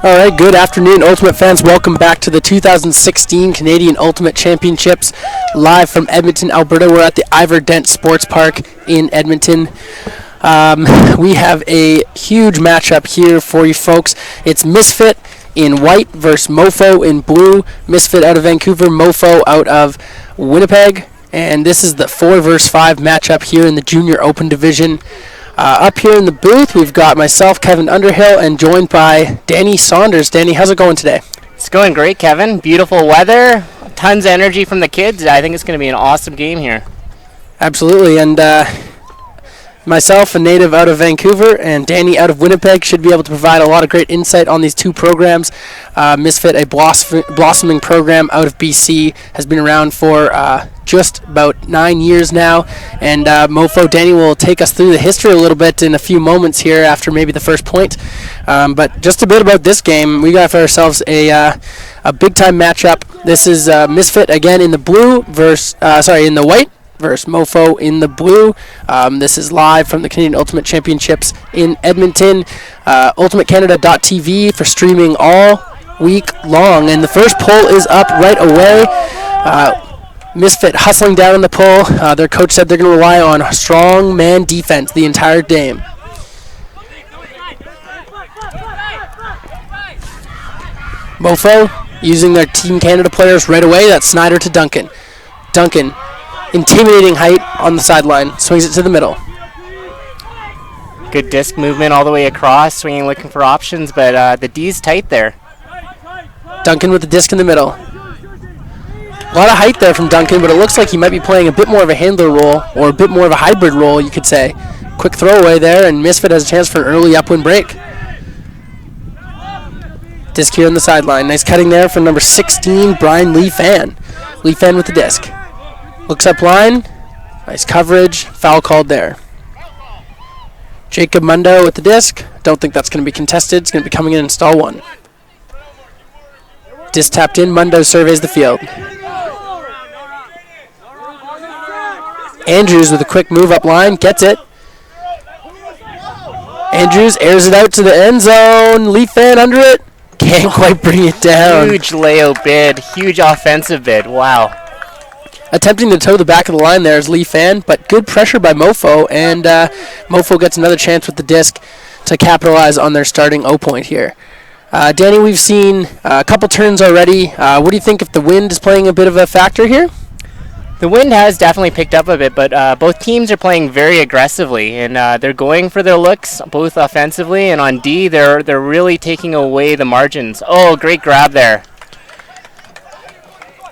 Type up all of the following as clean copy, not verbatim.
All right, good afternoon, Ultimate fans. Welcome back to the 2016 Canadian Ultimate Championships, live from Edmonton, Alberta. We're at the Ivor Dent Sports Park in Edmonton. We have a huge matchup here for you folks. It's Misfit in white versus Mofo in blue. Misfit out of Vancouver, Mofo out of Winnipeg. And this is the 4 versus 5 matchup here in the Junior Open Division. Up here in the booth, we've got myself, Kevin Underhill, and joined by Danny Saunders. Danny, how's it going today? It's going great, Kevin. Beautiful weather, tons of energy from the kids. I think it's going to be an awesome game here. Absolutely, and myself, a native out of Vancouver, and Danny out of Winnipeg, should be able to provide a lot of great insight on these two programs. Misfit, a blossoming program out of BC, has been around for just about 9 years now, and Mofo, Danny will take us through the history a little bit in a few moments here after maybe the first point. But just a bit about this game, we got for ourselves a big-time matchup. This is Misfit again in the blue in the white versus Mofo in the blue. This is live from the Canadian Ultimate Championships in Edmonton. SportsCanada.TV for streaming all week long. And the first poll is up right away. Misfit hustling down on the pull. Their coach said they're going to rely on strong man defense the entire game. Mofo using their Team Canada players right away. That's Snyder to Duncan. Duncan, intimidating height on the sideline. Swings it to the middle. Good disc movement all the way across, swinging, looking for options, but the D's tight there. Duncan with the disc in the middle. A lot of height there from Duncan, but it looks like he might be playing a bit more of a handler role, or a bit more of a hybrid role, you could say. Quick throwaway there, and Misfit has a chance for an early upwind break. Disc here on the sideline. Nice cutting there from number 16, Brian Lee Fan. Lee Fan with the disc. Looks up line. Nice coverage. Foul called there. Jacob Mundo with the disc. Don't think that's going to be contested. It's going to be coming in stall 1. Disc tapped in. Mundo surveys the field. Andrews with a quick move up line. Gets it. Andrews airs it out to the end zone. Lee Fan under it. Can't quite bring it down. Huge layout bid. Huge offensive bid. Wow. Attempting to toe the back of the line there is Lee Fan, but good pressure by Mofo, and Mofo gets another chance with the disc to capitalize on their starting O point here. Danny, we've seen a couple turns already. What do you think if the wind is playing a bit of a factor here? The wind has definitely picked up a bit, but both teams are playing very aggressively, and they're going for their looks, both offensively, and on D, they're really taking away the margins. Oh, great grab there.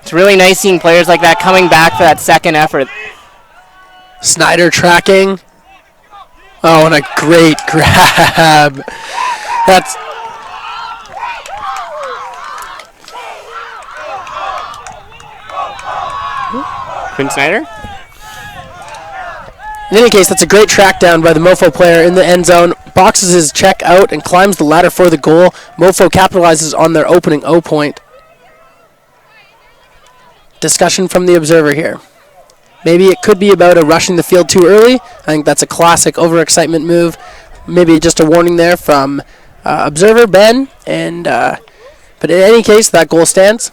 It's really nice seeing players like that coming back for that second effort. Snyder tracking. Oh, and a great grab. That's... Quinn Snyder? In any case, that's a great track down by the Mofo player in the end zone. Boxes his check out and climbs the ladder for the goal. Mofo capitalizes on their opening O point. Discussion from the observer here. Maybe it could be about rushing the field too early. I think that's a classic overexcitement move. Maybe just a warning there from observer Ben. And but in any case, that goal stands.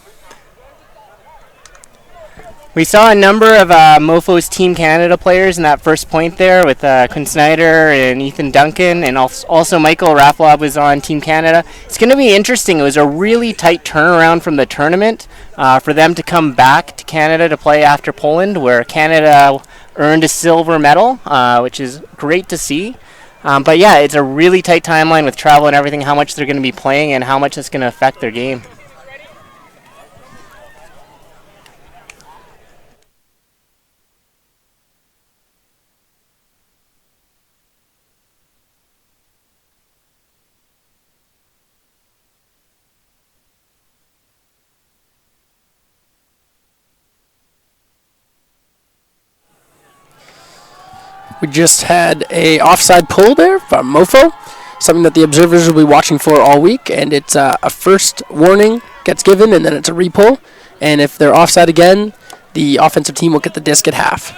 We saw a number of Mofo's Team Canada players in that first point there with Quinn Snyder and Ethan Duncan, and also Michael Raflob was on Team Canada. It's going to be interesting. It was a really tight turnaround from the tournament for them to come back to Canada to play after Poland, where Canada earned a silver medal, which is great to see. But yeah, it's a really tight timeline with travel and everything, how much they're going to be playing and how much it's going to affect their game. We just had a offside pull there from Mofo, something that the observers will be watching for all week, and it's a first warning gets given, and then it's a repull, and if they're offside again, the offensive team will get the disc at half.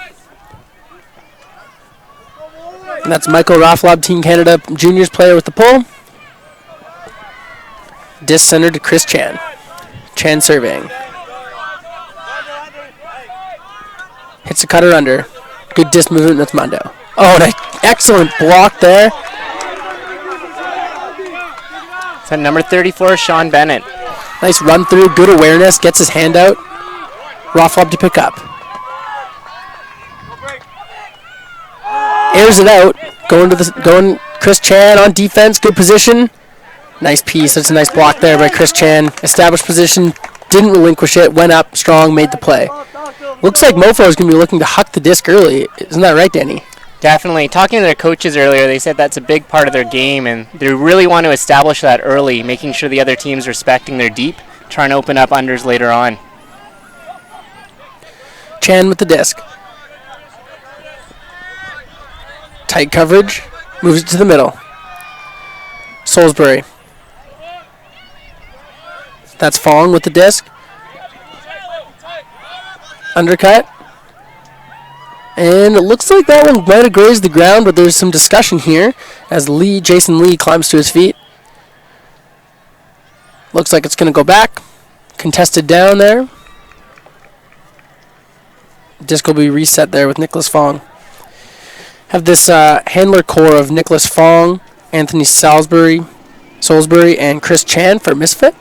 And that's Michael Raflob, Team Canada Juniors player with the pull. Disc center to Chris Chan. Chan surveying. Hits a cutter under. Good disc movement with Mundo. Oh, an excellent block there. It's at number 34, Sean Bennett. Nice run through, good awareness, gets his hand out. Raw flop to pick up. Airs it out. Going Chris Chan on defense, good position. Nice piece, that's a nice block there by Chris Chan. Established position, didn't relinquish it, went up, strong, made the play. Looks like Mofo is going to be looking to huck the disc early. Isn't that right, Danny? Definitely. Talking to their coaches earlier, they said that's a big part of their game, and they really want to establish that early, making sure the other team's respecting their deep, trying to open up unders later on. Chan with the disc. Tight coverage, moves it to the middle. Salisbury. That's Fong with the disc. Undercut. And it looks like that one might have grazed the ground, but there's some discussion here as Jason Lee climbs to his feet. Looks like it's going to go back. Contested down there. Disc will be reset there with Nicholas Fong. Have this handler core of Nicholas Fong, Anthony Salisbury, and Chris Chan for Misfit.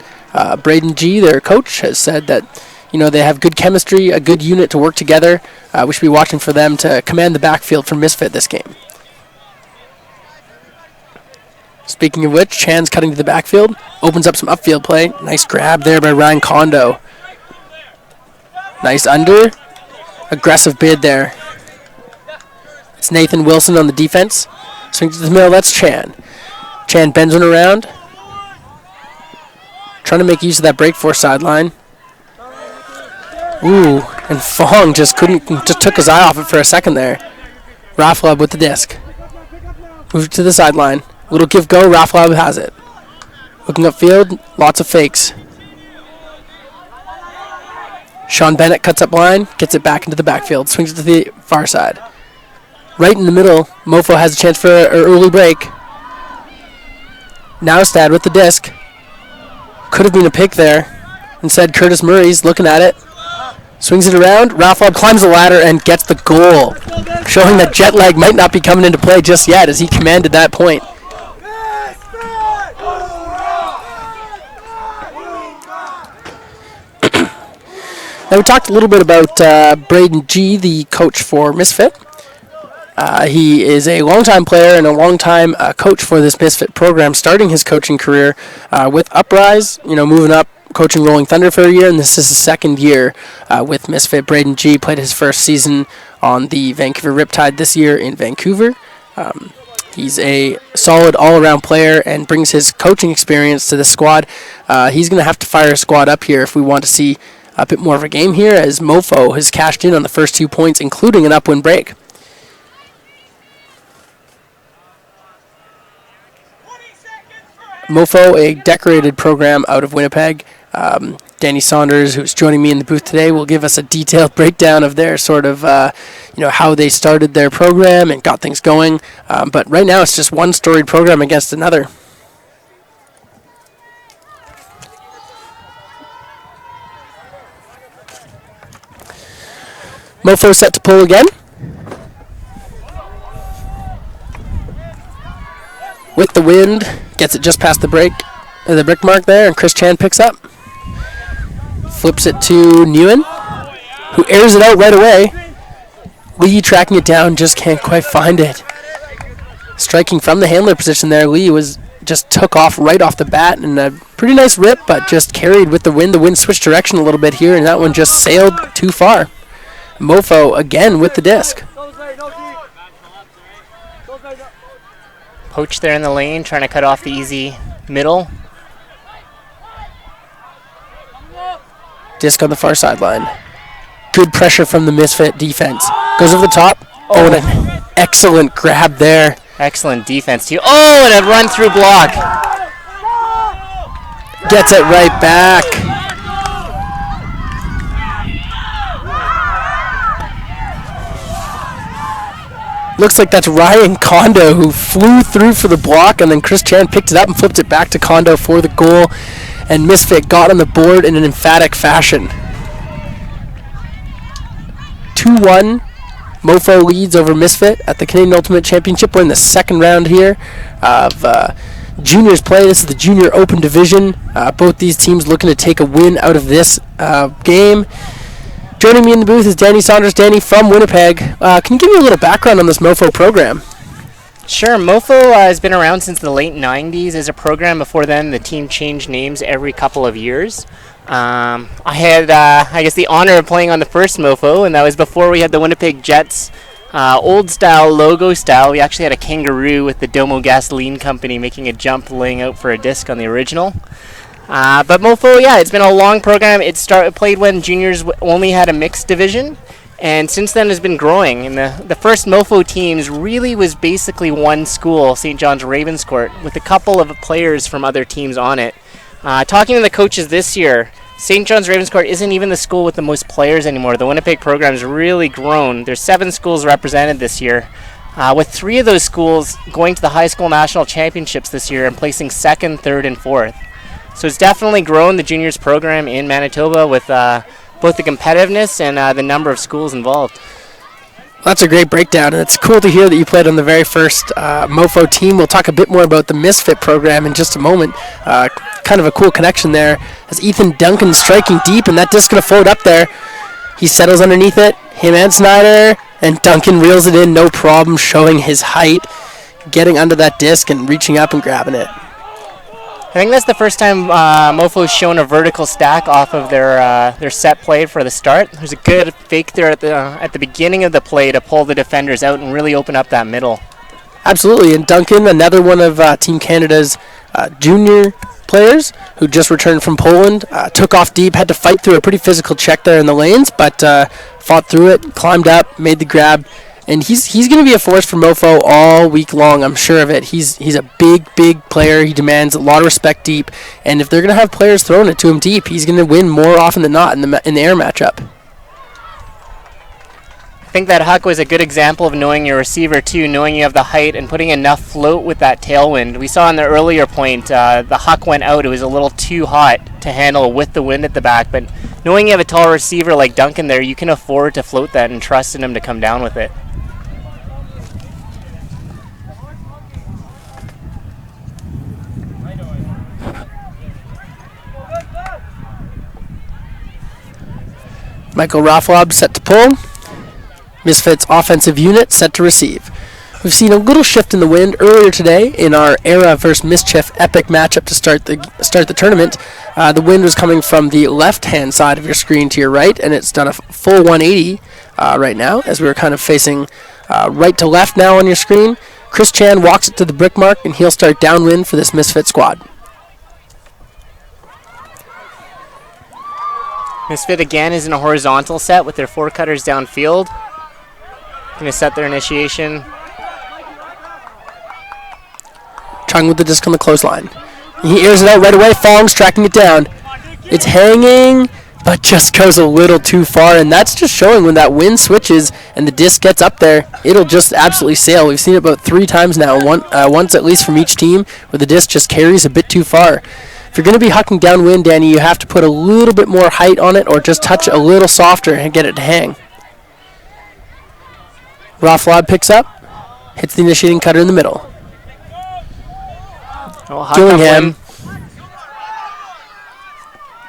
Braden G, their coach, has said that they have good chemistry, a good unit to work together. We should be watching for them to command the backfield for Misfit this game. Speaking of which, Chan's cutting to the backfield, opens up some upfield play. Nice grab there by Ryan Kondo. Nice under. Aggressive bid there. It's Nathan Wilson on the defense. Swings to the middle, that's Chan. Chan bends one around. Trying to make use of that break force sideline. Ooh, and Fong just took his eye off it for a second there. Raflab with the disc. Move it to the sideline. Little give go, Raflab has it. Looking upfield, lots of fakes. Sean Bennett cuts up line, gets it back into the backfield, swings it to the far side. Right in the middle, Mofo has a chance for an early break. Naustad with the disc. Could have been a pick there. Instead, Curtis Murray's looking at it. Swings it around. Raflab climbs the ladder and gets the goal. Showing that jet lag might not be coming into play just yet as he commanded that point. Now we talked a little bit about Braden G, the coach for Misfit. He is a longtime player and a longtime coach for this Misfit program, starting his coaching career with Uprise, moving up, coaching Rolling Thunder for a year, and this is his second year with Misfit. Braden G played his first season on the Vancouver Riptide this year in Vancouver. He's a solid all-around player and brings his coaching experience to the squad. He's going to have to fire a squad up here if we want to see a bit more of a game here, as Mofo has cashed in on the first 2 points, including an upwind break. Mofo, a decorated program out of Winnipeg. Danny Saunders, who's joining me in the booth today, will give us a detailed breakdown of their sort of, how they started their program and got things going. But right now, it's just one storied program against another. Mofo set to pull again. With the wind, gets it just past the brick mark there, and Chris Chan picks up. Flips it to Nguyen, who airs it out right away. Lee tracking it down, just can't quite find it. Striking from the handler position there, Lee just took off right off the bat, and a pretty nice rip, but just carried with the wind. The wind switched direction a little bit here, and that one just sailed too far. Mofo again with the disc. Poach there in the lane, trying to cut off the easy middle. Disc on the far sideline. Good pressure from the Misfit defense. Goes over the top. Oh, and an excellent grab there. Excellent defense too. Oh, and a run through block. Gets it right back. Looks like that's Ryan Kondo who flew through for the block, and then Chris Chan picked it up and flipped it back to Kondo for the goal. and Misfit got on the board in an emphatic fashion. 2-1. Mofo leads over Misfit at the Canadian Ultimate Championship. We're in the second round here of juniors play. This is the Junior Open Division. Both these teams looking to take a win out of this game. Joining me in the booth is Danny Saunders. Danny from Winnipeg. Can you give me a little background on this Mofo program? Sure. Mofo has been around since the late 90s as a program. Before then, the team changed names every couple of years. I had, I guess, the honor of playing on the first Mofo, and that was before we had the Winnipeg Jets old style logo style. We actually had a kangaroo with the Domo Gasoline Company making a jump, laying out for a disc on the original. But Mofo, yeah, it's been a long program. It played when juniors only had a mixed division, and since then has been growing. And the first Mofo teams really was basically one school, St. John's Ravenscourt, with a couple of players from other teams on it. Talking to the coaches this year, St. John's Ravenscourt isn't even the school with the most players anymore. The Winnipeg program's really grown. There's 7 schools represented this year, with 3 of those schools going to the high school national championships this year and placing 2nd, 3rd, and 4th. So it's definitely grown the juniors program in Manitoba with both the competitiveness and the number of schools involved. That's a great breakdown, and it's cool to hear that you played on the very first Mofo team. We'll talk a bit more about the Misfit program in just a moment. Kind of a cool connection there as Ethan Duncan striking deep, and that disc going to float up there. He settles underneath it, him and Snyder, and Duncan reels it in, no problem, showing his height, getting under that disc and reaching up and grabbing it. I think that's the first time Mofo's shown a vertical stack off of their set play for the start. There's a good fake there at the beginning of the play to pull the defenders out and really open up that middle. Absolutely, and Duncan, another one of Team Canada's junior players who just returned from Poland, took off deep, had to fight through a pretty physical check there in the lanes, but fought through it, climbed up, made the grab. And he's going to be a force for Mofo all week long, I'm sure of it. He's a big player. He demands a lot of respect deep. And if they're going to have players throwing it to him deep, he's going to win more often than not in the air matchup. I think that huck was a good example of knowing your receiver, too, knowing you have the height and putting enough float with that tailwind. We saw in the earlier point, the huck went out. It was a little too hot to handle with the wind at the back. But knowing you have a tall receiver like Duncan there, you can afford to float that and trust in him to come down with it. Michael Rafflob set to pull. Misfit's offensive unit set to receive. We've seen a little shift in the wind earlier today in our Era versus Mischief epic matchup to start the tournament. The wind was coming from the left-hand side of your screen to your right, and it's done a full 180 right now, as we were kind of facing right to left now on your screen. Chris Chan walks it to the brick mark, and he'll start downwind for this Misfit squad. Misfit again is in a horizontal set with their 4 cutters downfield. Going to set their initiation. Chung with the disc on the clothesline. He airs it out right away. Fong's tracking it down. It's hanging, but just goes a little too far, and that's just showing when that wind switches and the disc gets up there, it'll just absolutely sail. We've seen it about 3 times now, once at least from each team, where the disc just carries a bit too far. If you're going to be hucking downwind, Danny, you have to put a little bit more height on it or just touch it a little softer and get it to hang. Rafflob picks up, hits the initiating cutter in the middle. Gillingham.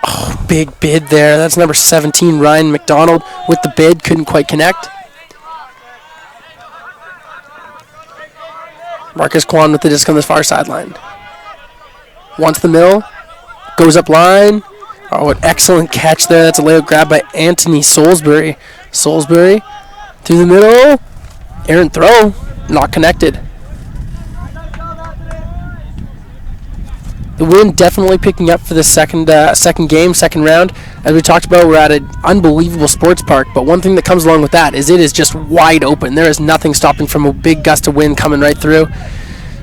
Oh, big bid there. That's number 17, Ryan McDonald, with the bid. Couldn't quite connect. Marcus Kwan with the disc on the far sideline. Wants the middle. Goes up line. Oh, an excellent catch there. That's a layout grab by Anthony Salisbury. Salisbury through the middle. Errant throw. Not connected. The wind definitely picking up for the second round. As we talked about, we're at an unbelievable sports park, but one thing that comes along with that is it is just wide open. There is nothing stopping from a big gust of wind coming right through.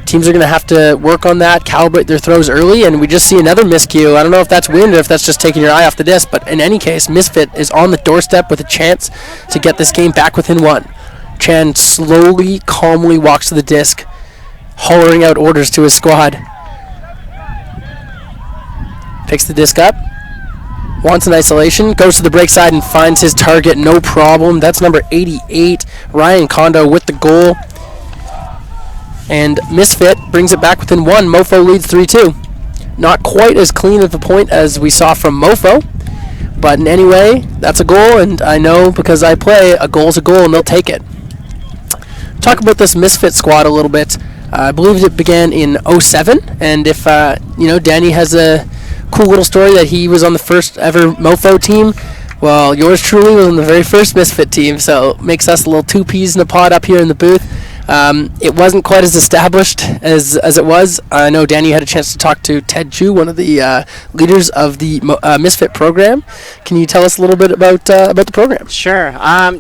Teams are going to have to work on that, calibrate their throws early, and we just see another miscue. I don't know if that's wind or if that's just taking your eye off the disc, but in any case, Misfit is on the doorstep with a chance to get this game back within 1. Chan slowly, calmly walks to the disc, hollering out orders to his squad. Picks the disc up. Wants an isolation. Goes to the break side and finds his target. No problem. That's number 88, Ryan Kondo with the goal. And Misfit brings it back within 1. Mofo leads 3-2. Not quite as clean of a point as we saw from Mofo. But in any way, that's a goal. And I know because I play, a goal's a goal and they'll take it. Talk about this Misfit squad a little bit. I believe it began in 07. And if, Danny has a cool little story that he was on the first ever Mofo team. Well, yours truly was on the very first Misfit team, so it makes us a little two peas in a pod up here in the booth. It wasn't quite as established as it was. I know Danny had a chance to talk to Ted Chu, one of the leaders of the Misfit program. Can you tell us a little bit about the program? Sure.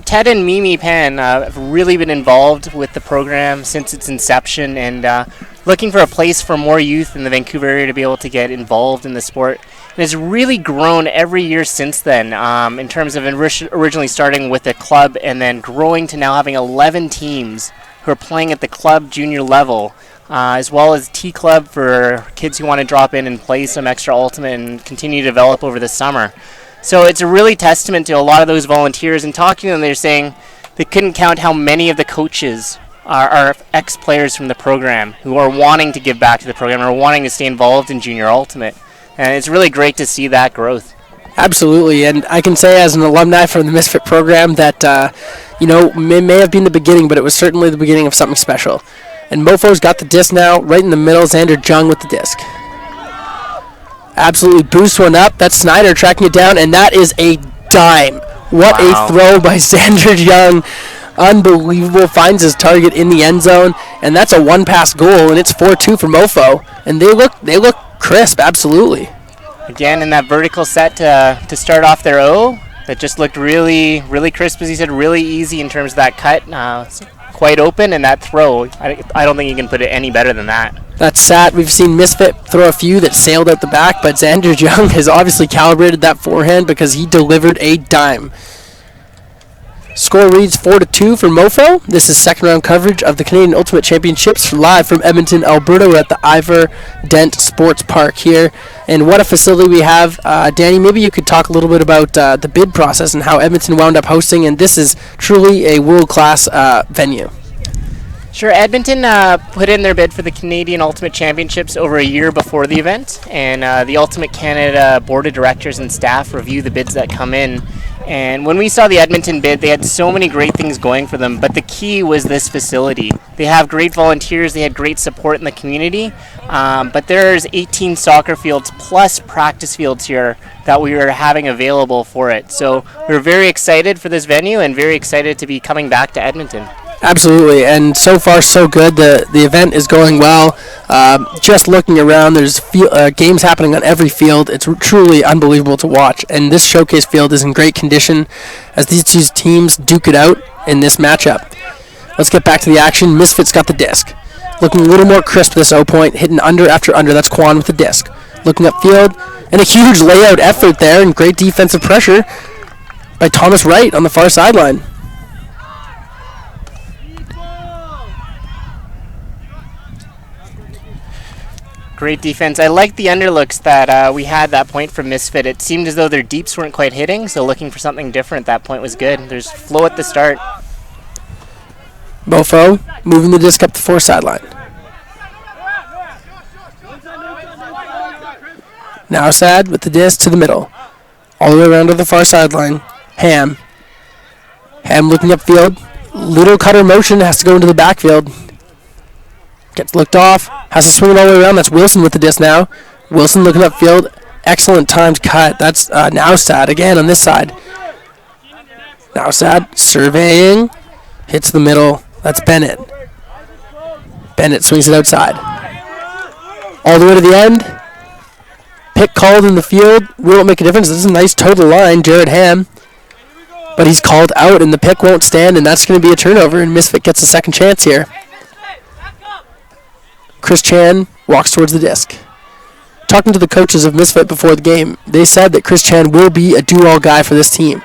Ted and Mimi Pan have really been involved with the program since its inception, and looking for a place for more youth in the Vancouver area to be able to get involved in the sport. And it's really grown every year since then, in terms of originally starting with a club and then growing to now having 11 teams who are playing at the club junior level, as well as T-Club for kids who want to drop in and play some extra Ultimate and continue to develop over the summer. So it's a really testament to a lot of those volunteers, and talking to them, they're saying they couldn't count how many of the coaches are ex-players from the program who are wanting to give back to the program or wanting to stay involved in Junior Ultimate. And it's really great to see that growth. Absolutely, and I can say as an alumni from the Misfit program that, may have been the beginning, but it was certainly the beginning of something special. And Mofo's got the disc now, right in the middle, Xander Jung with the disc. Absolutely boosts one up. That's Snyder tracking it down, and that is a dime. What a throw by Xander Jung. Unbelievable. Finds his target in the end zone, and that's a one-pass goal, and it's 4-2 for Mofo. And they look crisp, absolutely. Again, in that vertical set to start off their O, that just looked really, really crisp, as he said, really easy in terms of that cut. Quite open, and that throw, I don't think you can put it any better than that. That's sad. We've seen Misfit throw a few that sailed out the back, but Xander Jung has obviously calibrated that forehand because he delivered a dime. Score reads 4-2 for Mofo. This is second round coverage of the Canadian Ultimate Championships live from Edmonton, Alberta. We're at the Ivor Dent Sports Park here. And what a facility we have. Danny, maybe you could talk a little bit about the bid process and how Edmonton wound up hosting. And this is truly a world-class venue. Sure. Edmonton put in their bid for the Canadian Ultimate Championships over a year before the event. And the Ultimate Canada Board of Directors and staff review the bids that come in. And when we saw the Edmonton bid, they had so many great things going for them, but the key was this facility. They have great volunteers, they had great support in the community, but there's 18 soccer fields plus practice fields here that we were having available for it. So we're very excited for this venue and very excited to be coming back to Edmonton. Absolutely, and so far so good. The event is going well. Just looking around, there's games happening on every field. It's truly unbelievable to watch, and this showcase field is in great condition as these two teams duke it out in this matchup. Let's get back to the action. Misfit's got the disc. Looking a little more crisp this O-point, hitting under after under. That's Quan with the disc. Looking upfield, and a huge layout effort there, and great defensive pressure by Thomas Wright on the far sideline. Great defense. I like the underlooks that we had that point from Misfit. It seemed as though their deeps weren't quite hitting, so looking for something different, that point was good. There's flow at the start. Mofo moving the disc up the far sideline. Now Sad with the disc to the middle. All the way around to the far sideline. Ham looking upfield. Little cutter motion, has to go into the backfield. Gets looked off, has to swing it all the way around. That's Wilson with the disc now. Wilson looking upfield. Excellent timed cut. That's Now Sad again on this side. Now Sad surveying. Hits the middle. That's Bennett. Bennett swings it outside. All the way to the end. Pick called in the field. Will it make a difference? This is a nice total line. Jared Ham. But he's called out and the pick won't stand, and that's going to be a turnover, and Misfit gets a second chance here. Chris Chan walks towards the disc. Talking to the coaches of Misfit before the game, they said that Chris Chan will be a do-all guy for this team.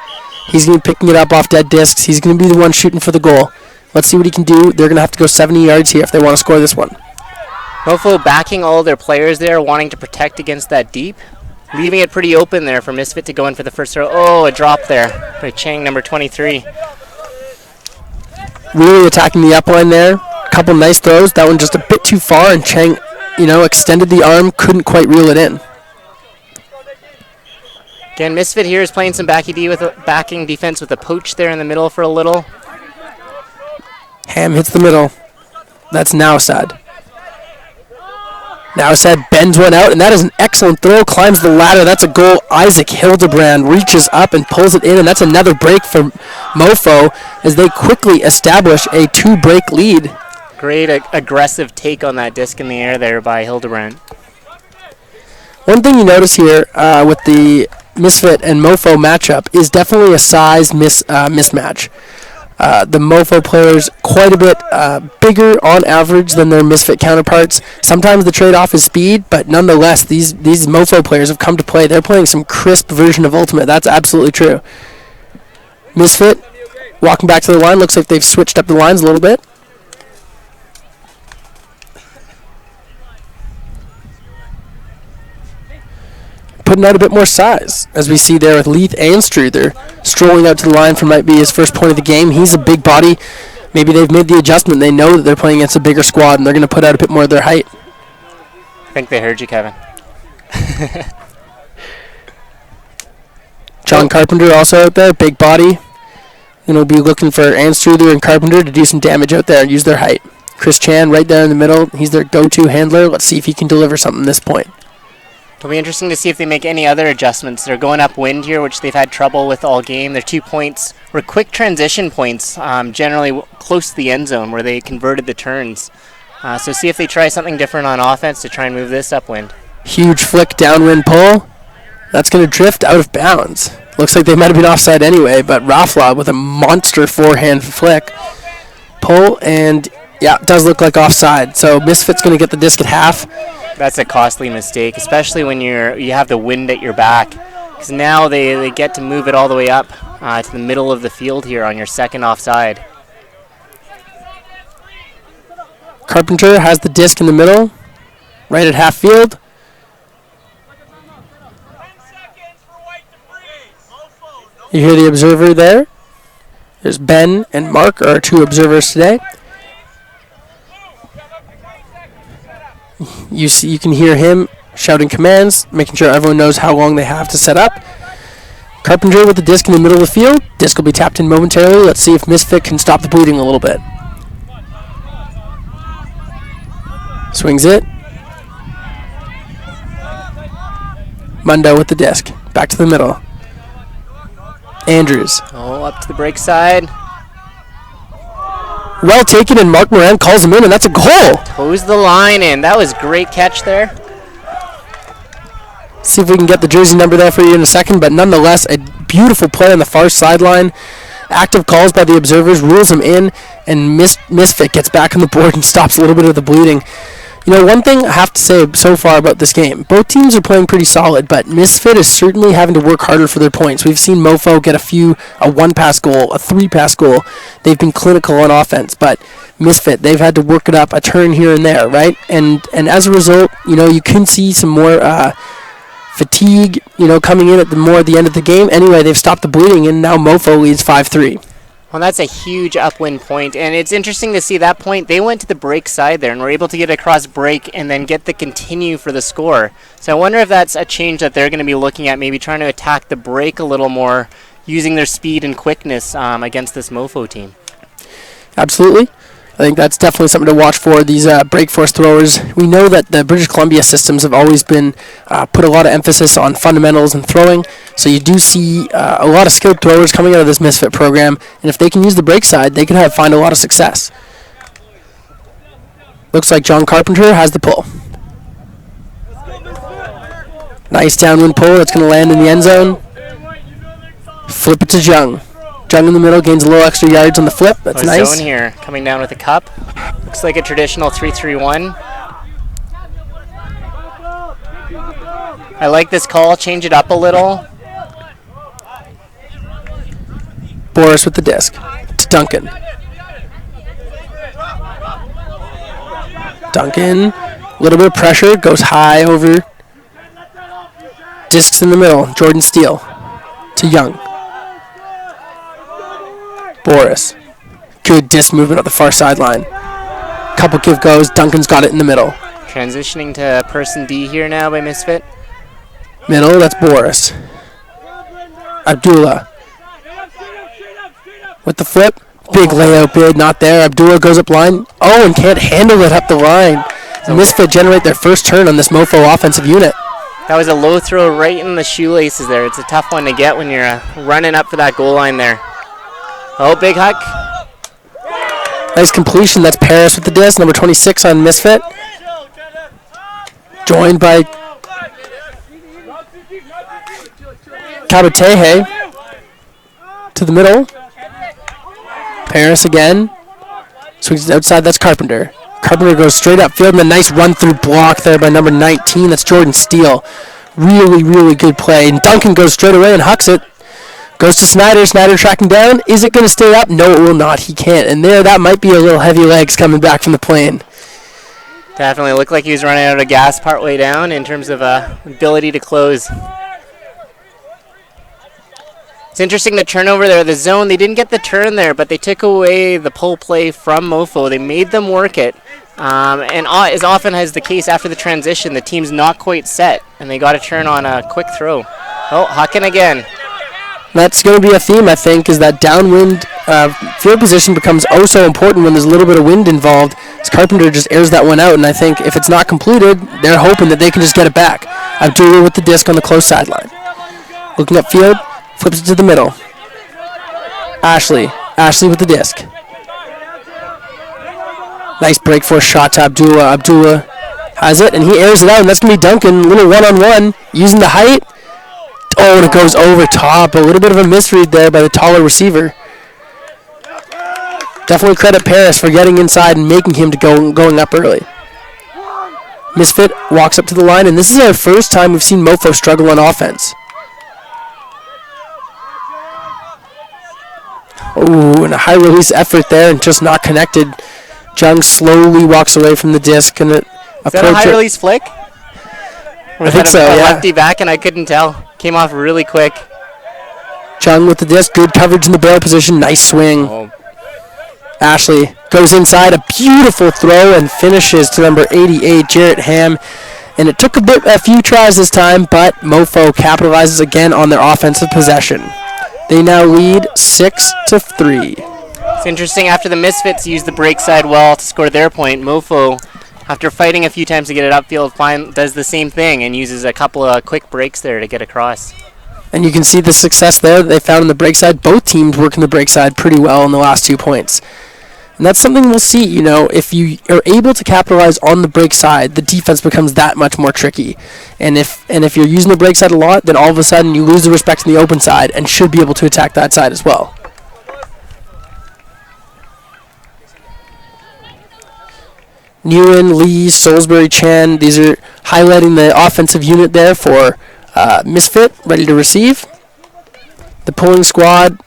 He's going to be picking it up off dead discs. He's going to be the one shooting for the goal. Let's see what he can do. They're going to have to go 70 yards here if they want to score this one. Mofo backing all their players there, wanting to protect against that deep. leaving it pretty open there for Misfit to go in for the first throw. Oh, a drop there by Chang, number 23. Really attacking the upline there. A couple nice throws. That one just a bit too far, and Chang, extended the arm, couldn't quite reel it in. Again, Misfit here is playing some backing defense with a poach there in the middle for a little. Ham hits the middle. That's Nausad. Nausad bends one out, and that is an excellent throw. Climbs the ladder. That's a goal. Isaac Hildebrand reaches up and pulls it in, and that's another break for Mofo as they quickly establish a 2-break lead. Great aggressive take on that disc in the air there by Hildebrand. One thing you notice here with the Misfit and Mofo matchup is definitely a size mismatch. The Mofo players quite a bit bigger on average than their Misfit counterparts. Sometimes the trade-off is speed, but nonetheless, these Mofo players have come to play. They're playing some crisp version of Ultimate. That's absolutely true. Misfit walking back to the line. Looks like they've switched up the lines a little bit. Putting out a bit more size, as we see there with Leith and Struther strolling out to the line for might be his first point of the game. He's a big body. Maybe they've made the adjustment. They know that they're playing against a bigger squad, and they're going to put out a bit more of their height. I think they heard you, Kevin. John Carpenter also out there, big body. Going to be looking for Struther and Carpenter to do some damage out there and use their height. Chris Chan right there in the middle. He's their go-to handler. Let's see if he can deliver something at this point. It'll be interesting to see if they make any other adjustments. They're going upwind here, which they've had trouble with all game. Their 2 points were quick transition points, generally close to the end zone where they converted the turns. So see if they try something different on offense to try and move this upwind. Huge flick, downwind pull. That's going to drift out of bounds. Looks like they might have been offside anyway, but Rafla with a monster forehand flick. Pull, and yeah, it does look like offside. So Misfit's going to get the disc at half. That's a costly mistake, especially when you have the wind at your back. Because now they get to move it all the way up to the middle of the field here on your second offside. Carpenter has the disc in the middle, right at half field. You hear the observer there. There's Ben and Mark are our 2 observers today. You can hear him shouting commands, making sure everyone knows how long they have to set up. Carpenter with the disc in the middle of the field. Disc will be tapped in momentarily. Let's see if Misfit can stop the bleeding a little bit. Swings it. Mundo with the disc. Back to the middle. Andrews. Oh, up to the break side. Well taken, and Mark Moran calls him in, and that's a goal. Toes the line in. That was great catch there. See if we can get the jersey number there for you in a second, but nonetheless, a beautiful play on the far sideline. Active calls by the observers, rules him in, and Misfit gets back on the board and stops a little bit of the bleeding. One thing I have to say so far about this game, both teams are playing pretty solid, but Misfit is certainly having to work harder for their points. We've seen Mofo get a 1-pass goal, a 3-pass goal. They've been clinical on offense, but Misfit, they've had to work it up a turn here and there, right? And as a result, you can see some more fatigue, coming in at the end of the game. Anyway, they've stopped the bleeding, and now Mofo leads 5-3. Well, that's a huge upwind point, and it's interesting to see that point. They went to the break side there and were able to get across break and then get the continue for the score. So I wonder if that's a change that they're going to be looking at, maybe trying to attack the break a little more, using their speed and quickness against this Mofo team. Absolutely. I think that's definitely something to watch for, these break force throwers. We know that the British Columbia systems have always been put a lot of emphasis on fundamentals and throwing, so you do see a lot of skilled throwers coming out of this Misfit program, and if they can use the break side, they can find a lot of success. Looks like John Carpenter has the pull. Nice downwind pull, that's going to land in the end zone. Flip it to Jung. Jung in the middle gains a little extra yards on the flip. That's nice. Zone here, coming down with a cup. Looks like a traditional 3-3-1. I like this call. Change it up a little. Boris with the disc to Duncan. Duncan, a little bit of pressure, goes high over to Discs in the middle. Jordan Steele to Young. Boris. Good disc movement up the far sideline. Couple give goes. Duncan's got it in the middle. Transitioning to person D here now by Misfit. Middle, that's Boris. Abdullah. With the flip. Big layout bid, not there. Abdullah goes up line. Oh, and can't handle it up the line. Misfit generate their first turn on this Mofo offensive unit. That was a low throw right in the shoelaces there. It's a tough one to get when you're running up for that goal line there. Oh, big huck. Nice completion. That's Paris with the disc. Number 26 on Misfit. Joined by Kabatehe to the middle. Paris again. Swings it outside. That's Carpenter. Carpenter goes straight upfield and a nice run-through block there by number 19. That's Jordan Steele. Really, really good play. And Duncan goes straight away and hucks it. Goes to Snyder. Snyder tracking down. Is it going to stay up? No, it will not. He can't. And there, that might be a little heavy legs coming back from the plane. Definitely looked like he was running out of gas partway down in terms of ability to close. It's interesting the turnover there. The zone, they didn't get the turn there, but they took away the pull play from Mofo. They made them work it. And as often as the case after the transition, the team's not quite set, and they got a turn on a quick throw. Oh, hucking again. That's going to be a theme, I think, is that downwind field position becomes oh so important when there's a little bit of wind involved. As Carpenter just airs that one out, and I think if it's not completed, they're hoping that they can just get it back. Abdullah with the disc on the close sideline. Looking upfield, flips it to the middle. Ashley with the disc. Nice break for a shot to Abdullah. Abdullah has it, and he airs it out, and that's going to be Duncan. Little one-on-one, using the height. Oh, and it goes over top. A little bit of a misread there by the taller receiver. Definitely credit Paris for getting inside and making him to going up early. Misfit walks up to the line, and this is our first time we've seen Mofo struggle on offense. Ooh, and a high release effort there and just not connected. Jung slowly walks away from the disc. And is that a high release flick? I think so, yeah. Lefty back, and I couldn't tell. Came off really quick. Jung with the disc, good coverage in the barrel position, nice swing. Oh. Ashley goes inside, a beautiful throw, and finishes to number 88, Jarrett Ham. And it took a few tries this time, but Mofo capitalizes again on their offensive possession. They now lead 6-3. It's interesting, after the Misfits used the break side well to score their point, Mofo, after fighting a few times to get it upfield, does the same thing and uses a couple of quick breaks there to get across. And you can see the success there that they found on the break side. Both teams working the break side pretty well in the last 2 points. And that's something we'll see, you know, if you are able to capitalize on the break side, the defense becomes that much more tricky. And if you're using the break side a lot, then all of a sudden you lose the respect in the open side and should be able to attack that side as well. Nguyen, Lee, Salisbury, Chan, these are highlighting the offensive unit there for Misfit, ready to receive. The pulling squad,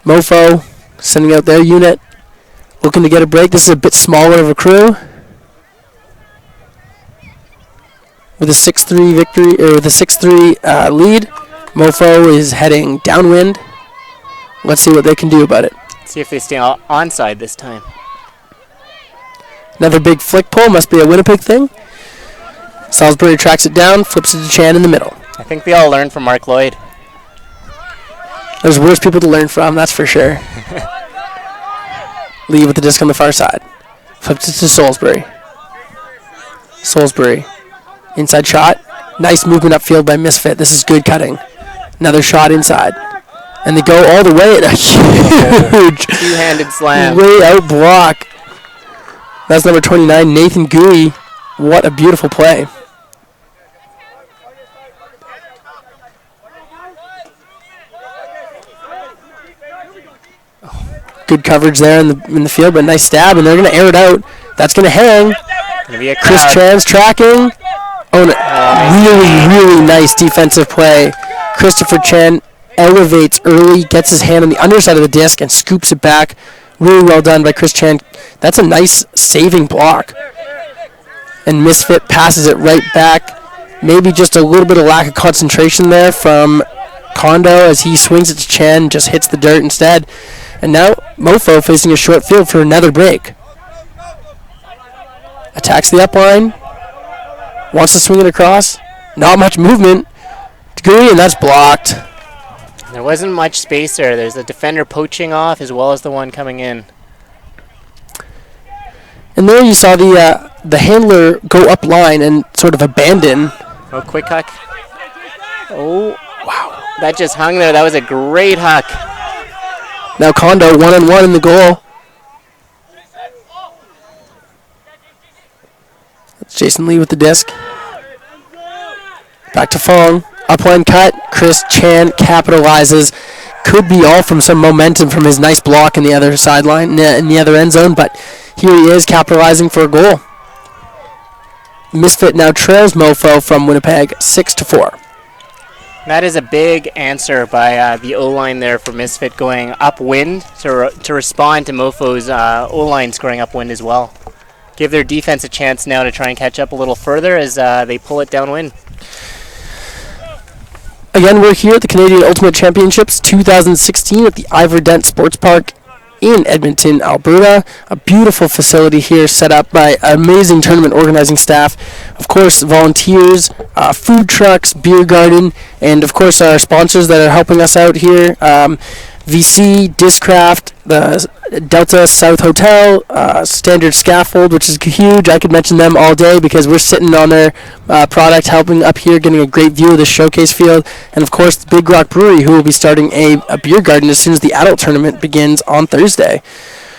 Mofo, sending out their unit, looking to get a break. This is a bit smaller of a crew. With a 6-3 victory, or with a 6-3 lead, Mofo is heading downwind. Let's see what they can do about it. See if they stay onside this time. Another big flick pull, must be a Winnipeg thing. Salisbury tracks it down, flips it to Chan in the middle. I think they all learned from Mark Lloyd. There's worse people to learn from, that's for sure. Lee with the disc on the far side. Flips it to Salisbury. Salisbury. Inside shot. Nice movement upfield by Misfit. This is good cutting. Another shot inside. And they go all the way at a huge two-handed slam. Way out block. That's number 29, Nathan Gooey. What a beautiful play. Good coverage there in the field, but nice stab, and they're going to air it out. That's going to hang. Chris Chan's tracking. Oh, no. Really nice defensive play. Christopher Chan elevates early, gets his hand on the underside of the disc, and scoops it back. Really well done by Chris Chan. That's a nice saving block. And Misfit passes it right back Maybe just a little bit of lack of concentration there from Kondo as he swings it to Chen, just hits the dirt instead. And now Mofo facing a short field for another break. Attacks the up line. Wants to swing it across. Not much movement. Gui, and that's blocked. There wasn't much space there. There's a defender poaching off as well as the one coming in. And there you saw the handler go up line and sort of abandon. Oh, quick huck. Oh, wow. That just hung there. That was a great huck. Now Kondo one-on-one in the goal. That's Jason Lee with the disc. Back to Fong. Upline cut. Chris Chan capitalizes. Could be all from some momentum from his nice block in the other sideline, in the other end zone, but here he is capitalizing for a goal. Misfit now trails Mofo from Winnipeg 6-4. That is a big answer by the O-line there for Misfit going upwind to respond to Mofo's O-line scoring upwind as well. Give their defense a chance now to try and catch up a little further as they pull it downwind. Again, we're here at the Canadian Ultimate Championships 2016 at the Ivor-Dent Sports Park in Edmonton, Alberta. A beautiful facility here set up by amazing tournament organizing staff. Of course, volunteers, food trucks, beer garden, and of course our sponsors that are helping us out here. VC, Discraft, the Delta South Hotel, Standard Scaffold, which is huge. I could mention them all day because we're sitting on their product, helping up here, getting a great view of the showcase field. And of course, the Big Rock Brewery, who will be starting a beer garden as soon as the adult tournament begins on Thursday.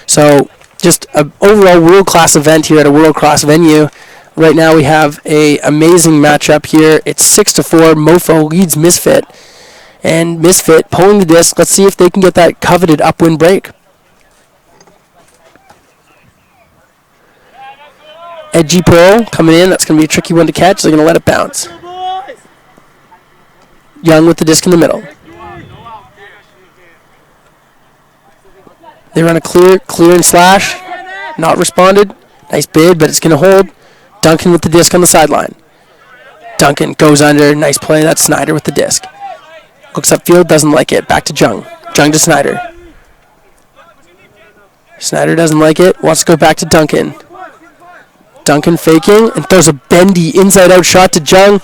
So just an overall world-class event here at a world-class venue. Right now we have a amazing matchup here. It's 6-4. Mofo leads Misfit. And Misfit pulling the disc. Let's see if they can get that coveted upwind break. Edgy pull coming in. That's going to be a tricky one to catch. They're going to let it bounce. Young with the disc in the middle. They run a clear and slash. Not responded. Nice bid, but it's going to hold. Duncan with the disc on the sideline. Duncan goes under. Nice play. That's Snyder with the disc. Looks upfield, doesn't like it. Back to Jung. Jung to Snyder. Snyder doesn't like it. Wants to go back to Duncan. Duncan faking and throws a bendy inside-out shot to Jung.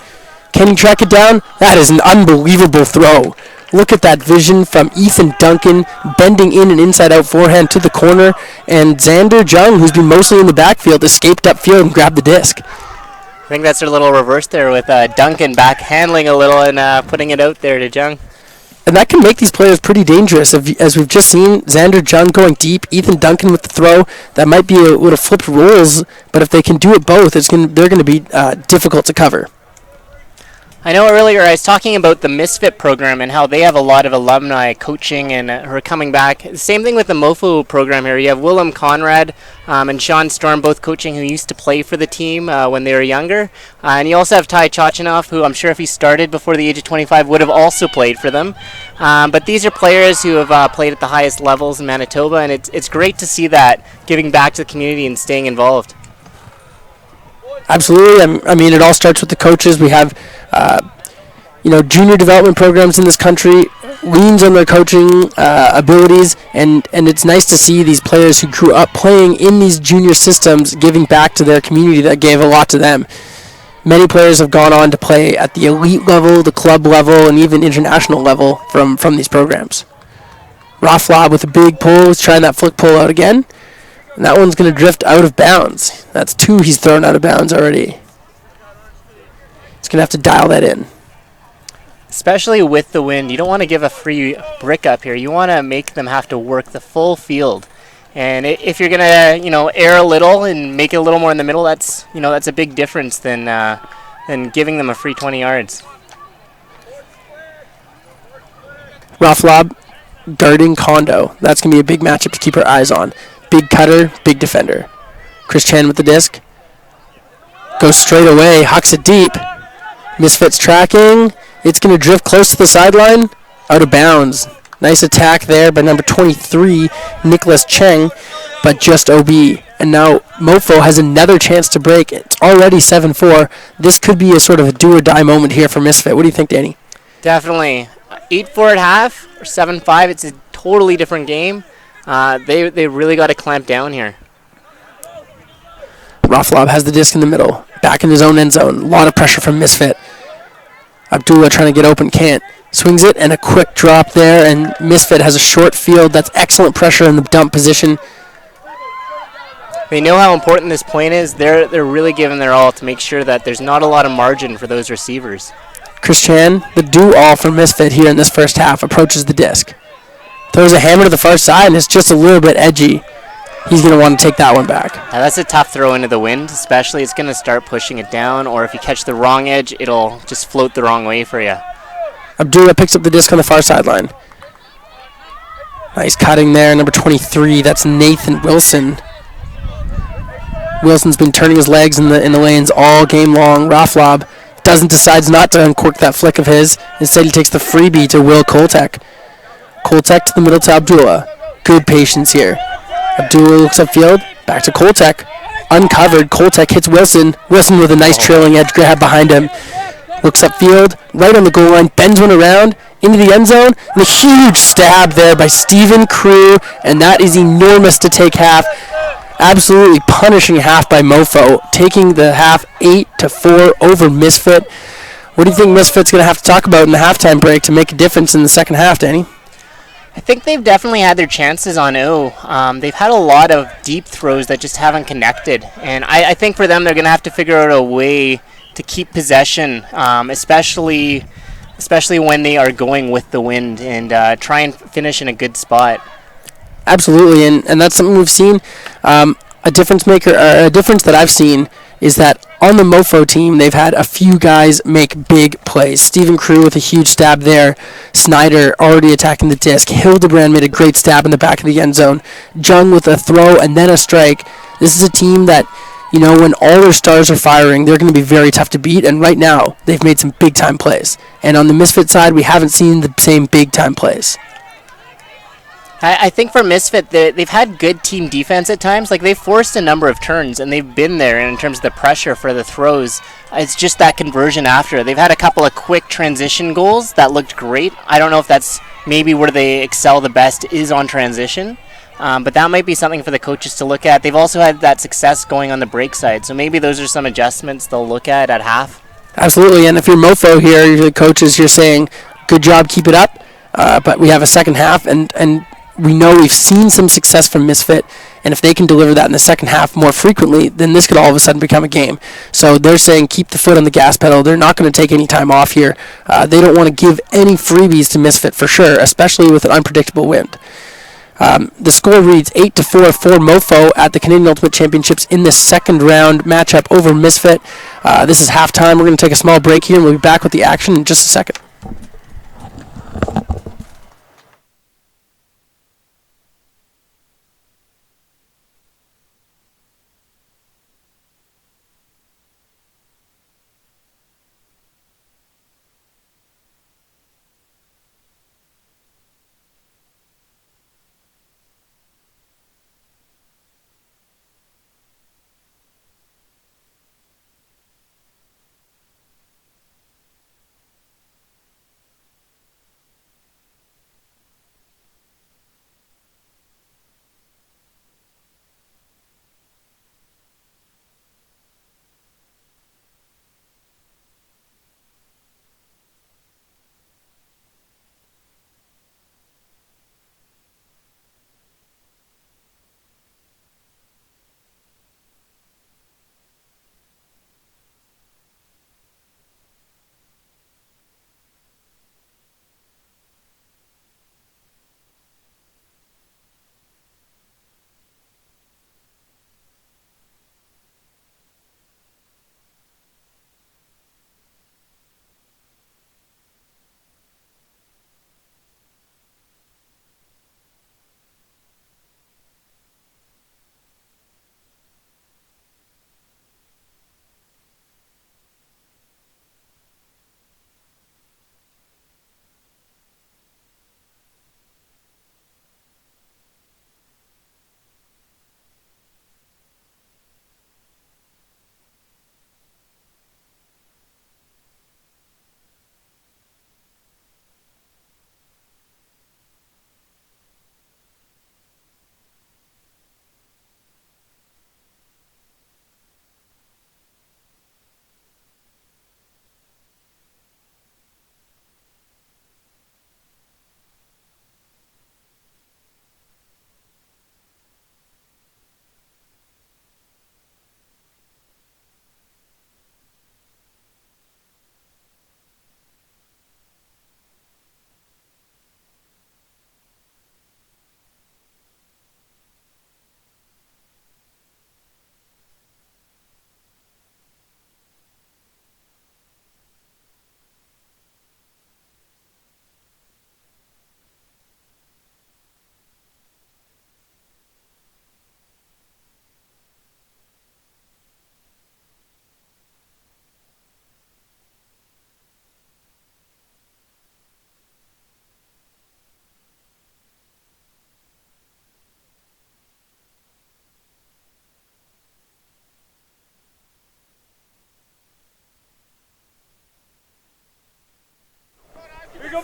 Can he track it down? That is an unbelievable throw. Look at that vision from Ethan Duncan bending in an inside-out forehand to the corner. And Xander Jung, who's been mostly in the backfield, escaped upfield and grabbed the disc. I think that's their little reverse there with Duncan back handling a little and putting it out there to Jung. And that can make these players pretty dangerous. As we've just seen, Xander Jung going deep, Ethan Duncan with the throw. That might be a little flipped rolls, but if they can do it both, they're going to be difficult to cover. I know earlier I was talking about the Misfit program and how they have a lot of alumni coaching and who are coming back. Same thing with the Mofo program here. You have Willem Conrad and Sean Storm both coaching who used to play for the team when they were younger. And you also have Ty Chachinov, who I'm sure if he started before the age of 25 would have also played for them. But these are players who have played at the highest levels in Manitoba, and it's great to see that giving back to the community and staying involved. Absolutely. I mean, it all starts with the coaches. We have, junior development programs in this country, leans on their coaching abilities, and it's nice to see these players who grew up playing in these junior systems giving back to their community that gave a lot to them. Many players have gone on to play at the elite level, the club level, and even international level from these programs. Rafflab with a big pull. He's trying that flick pull out again. And that one's going to drift out of bounds. That's two he's thrown out of bounds already. He's going to have to dial that in. Especially with the wind, you don't want to give a free brick up here. You want to make them have to work the full field. And if you're going to, air a little and make it a little more in the middle, that's a big difference than giving them a free 20 yards. Rafflab guarding Kondo. That's going to be a big matchup to keep our eyes on. Big cutter, big defender. Chris Chan with the disc. Goes straight away, hucks it deep. Misfits tracking. It's going to drift close to the sideline. Out of bounds. Nice attack there by number 23, Nicholas Cheng, but just OB. And now Mofo has another chance to break. It's already 7-4. This could be a sort of a do-or-die moment here for Misfit. What do you think, Danny? Definitely. 8-4 at half or 7-5. It's a totally different game. They really got to clamp down here. Raflab has the disc in the middle, back in his own end zone. A lot of pressure from Misfit. Abdullah trying to get open, can't. Swings it, and a quick drop there, and Misfit has a short field. That's excellent pressure in the dump position. They know how important this point is. They're really giving their all to make sure that there's not a lot of margin for those receivers. Chris Chan, the do-all for Misfit here in this first half, approaches the disc. Throws a hammer to the far side, and it's just a little bit edgy. He's going to want to take that one back. Now that's a tough throw into the wind, especially it's going to start pushing it down, or if you catch the wrong edge, it'll just float the wrong way for you. Abdullah picks up the disc on the far sideline. Nice cutting there, number 23. That's Nathan Wilson. Wilson's been turning his legs in the lanes all game long. Raflab decides not to uncork that flick of his. Instead, he takes the freebie to Will Koltek. Koltek to the middle to Abdullah. Good patience here. Abdullah looks upfield. Back to Koltek. Uncovered. Koltek hits Wilson. Wilson with a nice trailing edge grab behind him. Looks upfield. Right on the goal line. Bends one around into the end zone. And a huge stab there by Stephen Crew. And that is enormous to take half. Absolutely punishing half by Mofo. Taking the half 8-4 over Misfit. What do you think Misfit's going to have to talk about in the halftime break to make a difference in the second half, Danny? I think they've definitely had their chances on O. They've had a lot of deep throws that just haven't connected. And I think for them, they're going to have to figure out a way to keep possession, especially when they are going with the wind, and try and finish in a good spot. Absolutely, and that's something we've seen. A difference maker, a difference that I've seen is that on the Mofo team, they've had a few guys make big plays. Stephen Crew with a huge stab there. Snyder already attacking the disc. Hildebrand made a great stab in the back of the end zone. Jung with a throw and then a strike. This is a team that, when all their stars are firing, they're going to be very tough to beat, and right now, they've made some big-time plays. And on the Misfit side, we haven't seen the same big-time plays. I think for Misfit, they've had good team defense at times. Like, they've forced a number of turns, and they've been there in terms of the pressure for the throws. It's just that conversion after. They've had a couple of quick transition goals that looked great. I don't know if that's maybe where they excel the best is on transition, but that might be something for the coaches to look at. They've also had that success going on the break side, so maybe those are some adjustments they'll look at half. Absolutely, and if you're Mofo here, you're the coaches, you're saying, good job, keep it up, but we have a second half, and we know we've seen some success from Misfit, and if they can deliver that in the second half more frequently, then this could all of a sudden become a game. So they're saying keep the foot on the gas pedal. They're not going to take any time off here. They don't want to give any freebies to Misfit for sure, especially with an unpredictable wind. The score reads 8-4 for Mofo at the Canadian Ultimate Championships in the second round matchup over Misfit. This is halftime. We're going to take a small break here, and we'll be back with the action in just a second.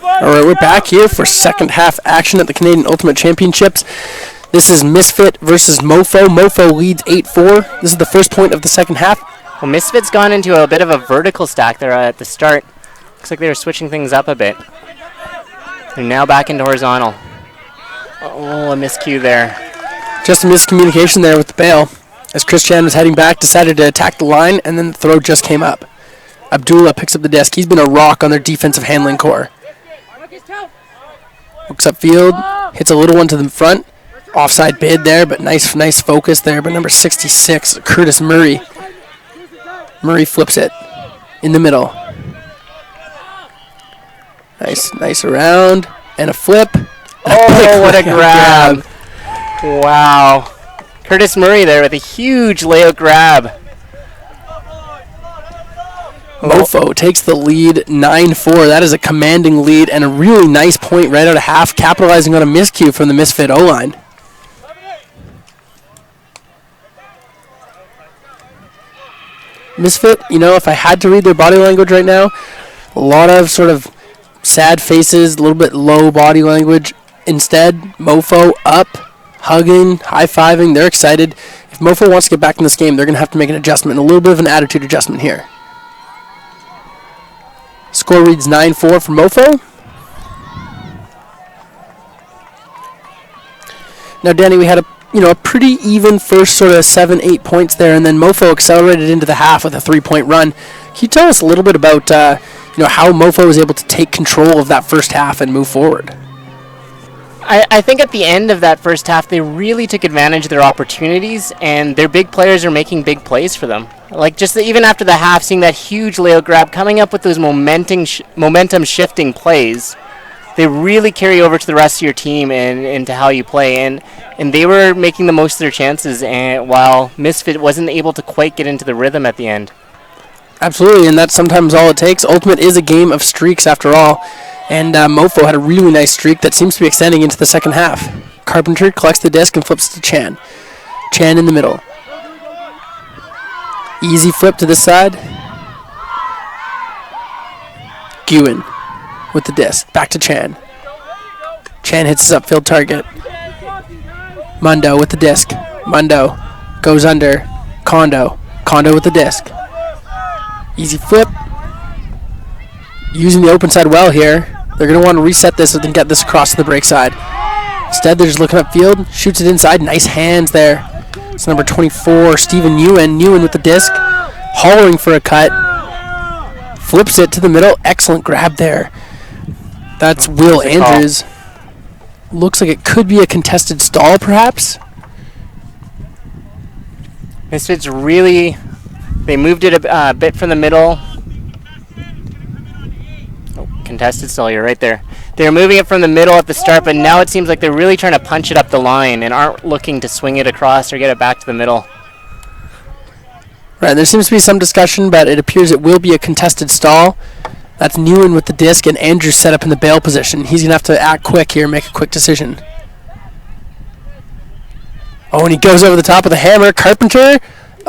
All right, we're back here for second half action at the Canadian Ultimate Championships. This is Misfit versus Mofo. Mofo leads 8-4. This is the first point of the second half. Well, Misfit's gone into a bit of a vertical stack there at the start. Looks like they were switching things up a bit. They're now back into horizontal. Oh, a miscue there. Just a miscommunication there with the bail. As Chris Chan was heading back, decided to attack the line, and then the throw just came up. Abdullah picks up the disc. He's been a rock on their defensive handling core. Looks upfield, hits a little one to the front. Offside bid there, but nice focus there by number 66, Curtis Murray. Murray flips it in the middle. Nice around, and a flip. Oh, what a grab. Wow. Curtis Murray there with a huge layout grab. Mofo takes the lead 9-4. That is a commanding lead and a really nice point right out of half, capitalizing on a miscue from the Misfit O-line. Misfit, if I had to read their body language right now, a lot of sort of sad faces, a little bit low body language. Instead, Mofo up, hugging, high-fiving. They're excited. If Mofo wants to get back in this game, they're going to have to make an adjustment, a little bit of an attitude adjustment here. Score reads 9-4 for Mofo. Now, Danny, we had a pretty even first sort of 7-8 points there, and then Mofo accelerated into the half with a 3-point run. Can you tell us a little bit about how Mofo was able to take control of that first half and move forward? I think at the end of that first half, they really took advantage of their opportunities, and their big players are making big plays for them. Like even after the half, seeing that huge layout grab, coming up with those momentum shifting plays, they really carry over to the rest of your team and into how you play. And they were making the most of their chances, and while Misfit wasn't able to quite get into the rhythm at the end. Absolutely, and that's sometimes all it takes. Ultimate is a game of streaks after all. And Mofo had a really nice streak that seems to be extending into the second half. Carpenter collects the disc and flips to Chan. Chan in the middle. Easy flip to this side. Guin with the disc. Back to Chan. Chan hits his upfield target. Mundo with the disc. Mundo goes under. Kondo. Kondo with the disc. Easy flip. Using the open side well here. They're going to want to reset this and get this across to the break side. Instead, they're just looking upfield. Shoots it inside. Nice hands there. It's number 24, Stephen Nguyen. Nguyen with the disc. Hollering for a cut. Flips it to the middle. Excellent grab there. That's Will Andrews. Looks like it could be a contested stall, perhaps. Misfits really... They moved it a bit from the middle. Contested stall, you're right there. They're moving it from the middle at the start, but now it seems like they're really trying to punch it up the line and aren't looking to swing it across or get it back to the middle. Right, there seems to be some discussion, but it appears it will be a contested stall. That's Nguyen with the disc, and Andrews set up in the bail position. He's going to have to act quick here, make a quick decision. Oh, and he goes over the top of the hammer. Carpenter.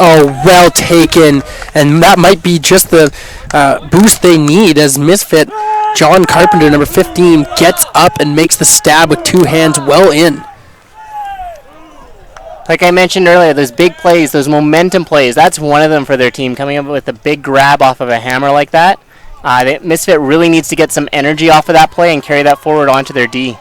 Oh, well taken. And that might be just the boost they need as Misfit. John Carpenter, number 15, gets up and makes the stab with two hands well in. Like I mentioned earlier, those big plays, those momentum plays, that's one of them for their team, coming up with a big grab off of a hammer like that. Misfit really needs to get some energy off of that play and carry that forward onto their D.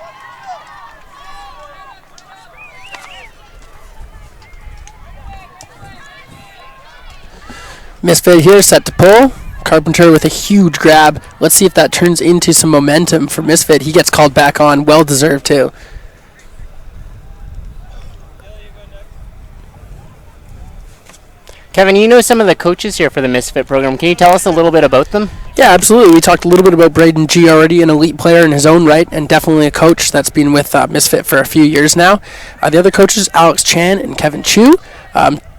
Misfit here, set to pull. Carpenter with a huge grab. Let's see if that turns into some momentum for Misfit. He gets called back on. Well deserved, too. Kevin, you know some of the coaches here for the Misfit program. Can you tell us a little bit about them? Yeah, absolutely. We talked a little bit about Braden G. already, an elite player in his own right, and definitely a coach that's been with Misfit for a few years now. The other coaches, Alex Chan and Kevin Chu,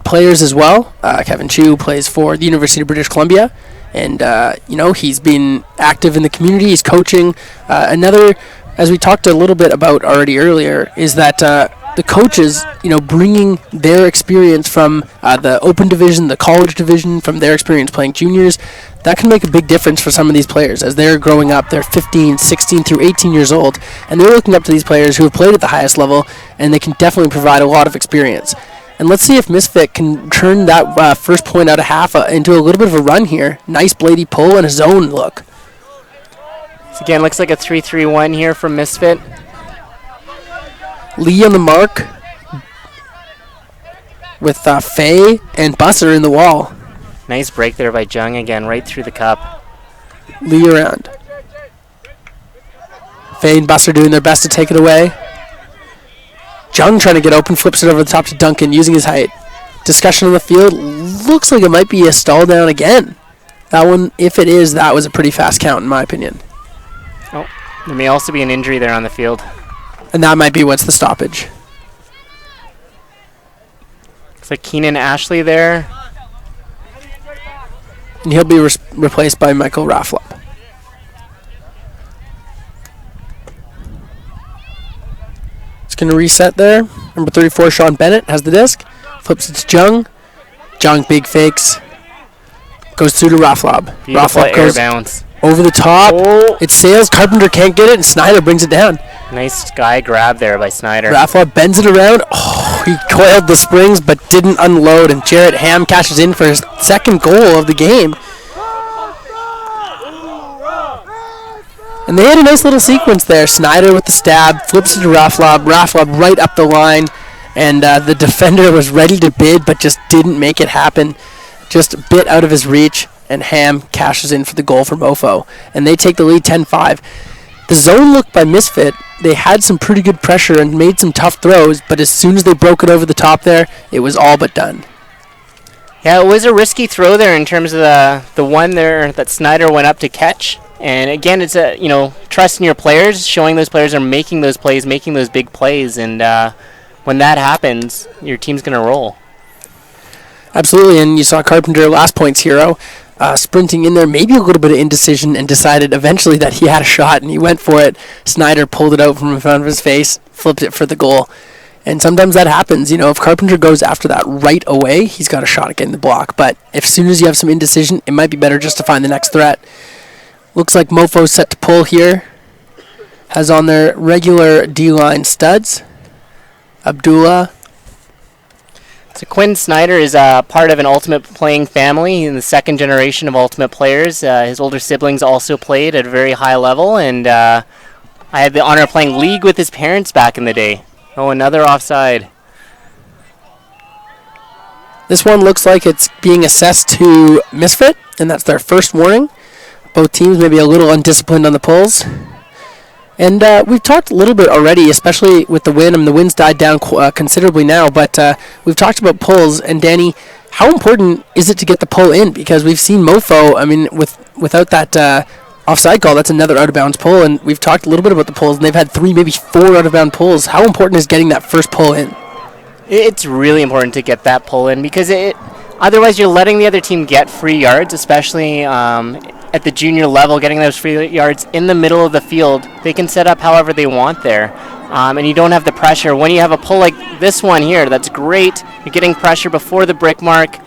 players as well. Kevin Chu plays for the University of British Columbia, and he's been active in the community. He's coaching another as we talked a little bit about already earlier, is that the coaches, bringing their experience from the open division, the college division, from their experience playing juniors, that can make a big difference for some of these players as they're growing up. They're 15, 16 through 18 years old, and they're looking up to these players who have played at the highest level, and they can definitely provide a lot of experience. And let's see if Misfit can turn that first point out of half into a little bit of a run here. Nice bladey pull and a zone look. So again, looks like a 3-3-1 here from Misfit. Lee on the mark with Faye and Busser in the wall. Nice break there by Jung again, right through the cup. Lee around. Faye and Busser doing their best to take it away. Jung trying to get open, flips it over the top to Duncan using his height. Discussion on the field. Looks like it might be a stall down again. That one, if it is, that was a pretty fast count in my opinion. Oh, there may also be an injury there on the field. And that might be what's the stoppage. Looks like Keenan Ashley there. And he'll be replaced by Michael Rafflop. It's going to reset there. Number 34, Sean Bennett, has the disc. Flips it to Jung. Jung big fakes. Goes through to Rafflop. Beautiful Rafflop air goes bounce. over the top. Oh. It sails. Carpenter can't get it, and Snyder brings it down. Nice sky grab there by Snyder. Rafflop bends it around. Oh, he coiled the springs but didn't unload, and Jarrett Ham cashes in for his second goal of the game. And they had a nice little sequence there. Snyder with the stab, flips it to Rafflop. Rafflop right up the line, and the defender was ready to bid but just didn't make it happen. Just a bit out of his reach, and Ham cashes in for the goal for Mofo. And they take the lead 10-5. The zone look by Misfit, they had some pretty good pressure and made some tough throws, but as soon as they broke it over the top there, it was all but done. Yeah, it was a risky throw there in terms of the one there that Snyder went up to catch. And again, it's trust in your players, showing those players are making those plays, making those big plays, and when that happens, your team's going to roll. Absolutely, and you saw Carpenter, last points hero, sprinting in there, maybe a little bit of indecision, and decided eventually that he had a shot, and he went for it. Snyder pulled it out from in front of his face, flipped it for the goal. And sometimes that happens. If Carpenter goes after that right away, he's got a shot at getting the block. But as soon as you have some indecision, it might be better just to find the next threat. Looks like Mofo's set to pull here. Has on their regular D-line studs. Abdullah. So Quinn Snyder is part of an Ultimate playing family in the second generation of Ultimate players. His older siblings also played at a very high level, and I had the honor of playing League with his parents back in the day. Oh, another offside. This one looks like it's being assessed to Misfit, and that's their first warning. Both teams may be a little undisciplined on the pulls. And we've talked a little bit already, especially with the wind. The wind's died down considerably now, but we've talked about pulls. And Danny, how important is it to get the pull in? Because we've seen Mofo, without that offside call, that's another out-of-bounds pull. And we've talked a little bit about the pulls, and they've had 3, maybe 4 out-of-bound pulls. How important is getting that first pull in? It's really important to get that pull in because otherwise you're letting the other team get free yards, especially at the junior level, getting those free yards in the middle of the field. They can set up however they want there, and you don't have the pressure. When you have a pull like this one here, that's great. You're getting pressure before the brick mark.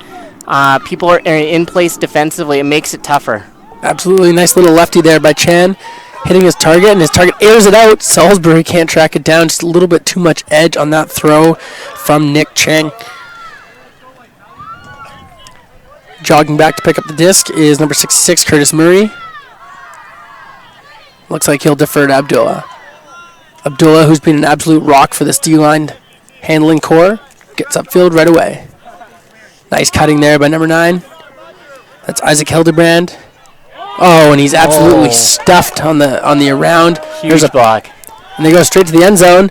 People are in place defensively. It makes it tougher. Absolutely. Nice little lefty there by Chan, hitting his target, and his target airs it out. Salisbury can't track it down. Just a little bit too much edge on that throw from Nick Chang. Jogging back to pick up the disc is number 66, Curtis Murray. Looks like he'll defer to Abdullah. Abdullah, who's been an absolute rock for this D-line handling core, gets upfield right away. Nice cutting there by number 9. That's Isaac Hildebrand. Oh, and he's absolutely stuffed on the around. Huge block. And they go straight to the end zone.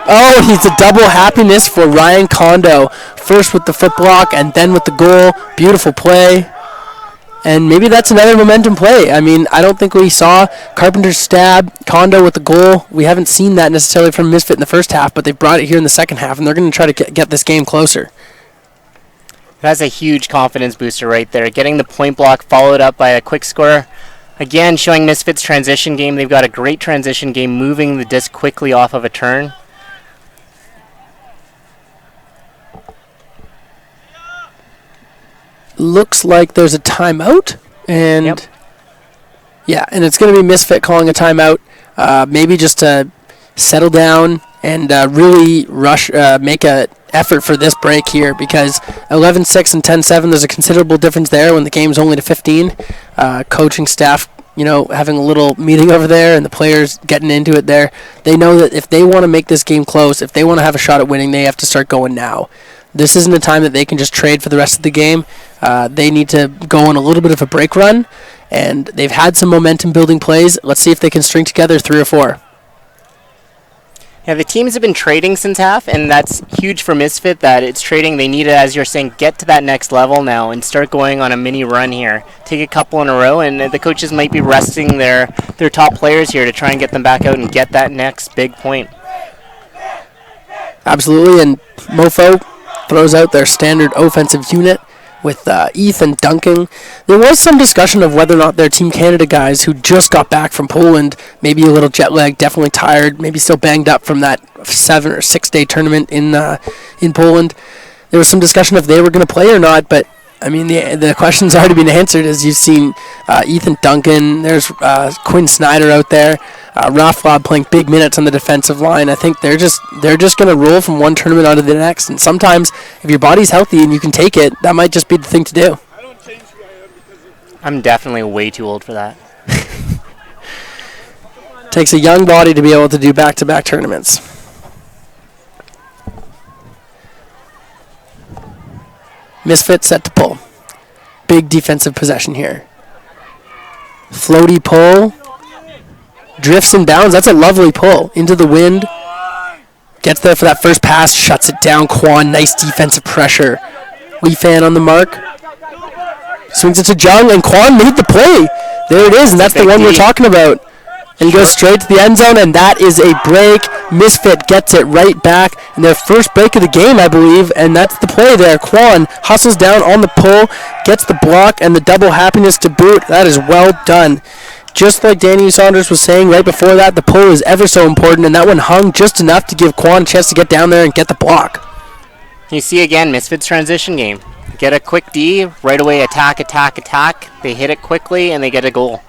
Oh, he's a double happiness for Ryan Kondo. First with the foot block and then with the goal. Beautiful play. And maybe that's another momentum play. I don't think we saw Carpenter's stab, Kondo with the goal. We haven't seen that necessarily from Misfit in the first half, but they brought it here in the second half, and they're going to try to get this game closer. That's a huge confidence booster right there. Getting the point block followed up by a quick score Again, showing Misfit's transition game. They've got a great transition game, moving the disc quickly off of a turn. Looks like there's a timeout, and Yep. yeah, and it's going to be Misfit calling a timeout, maybe just to settle down and really make a effort for this break here, because 11-6 and 10-7, there's a considerable difference there when the game's only to 15. Coaching staff, having a little meeting over there, and the players getting into it there. They know that if they want to make this game close, if they want to have a shot at winning, they have to start going now. This isn't a time that they can just trade for the rest of the game. They need to go on a little bit of a break run, and they've had some momentum building plays. Let's see if they can string together 3 or 4. Yeah, the teams have been trading since half, and that's huge for Misfit that it's trading. They need to, as you're saying, get to that next level now and start going on a mini run here. Take a couple in a row, and the coaches might be resting their top players here to try and get them back out and get that next big point. Absolutely, and Mofo throws out their standard offensive unit with Ethan Duncan. There was some discussion of whether or not their Team Canada guys who just got back from Poland, maybe a little jet lagged, definitely tired, maybe still banged up from that 7 or 6 day tournament in Poland. There was some discussion if they were going to play or not, but I mean the question's already been answered, as you've seen Ethan Duncan. There's Quinn Snyder out there. Raflab playing big minutes on the defensive line. I think they're just going to roll from one tournament onto the next. And sometimes, if your body's healthy and you can take it, that might just be the thing to do. I'm definitely way too old for that. Takes a young body to be able to do back-to-back tournaments. Misfit set to pull. Big defensive possession here. Floaty pull. Drifts and bounds. That's a lovely pull. Into the wind. Gets there for that first pass. Shuts it down. Quan. Nice defensive pressure. Wee Fan on the mark. Swings it to Jung, and Quan made the play. There it is, and that's the one we're talking about. And he goes straight to the end zone, and that is a break. Misfit gets it right back in their first break of the game, I believe, and that's the play there. Quan hustles down on the pull, gets the block, and the double happiness to boot. That is well done. Just like Danny Saunders was saying right before that, the pull is ever so important, and that one hung just enough to give Quan a chance to get down there and get the block. You see again, Misfit's transition game. Get a quick D, right away attack. They hit it quickly, and they get a goal.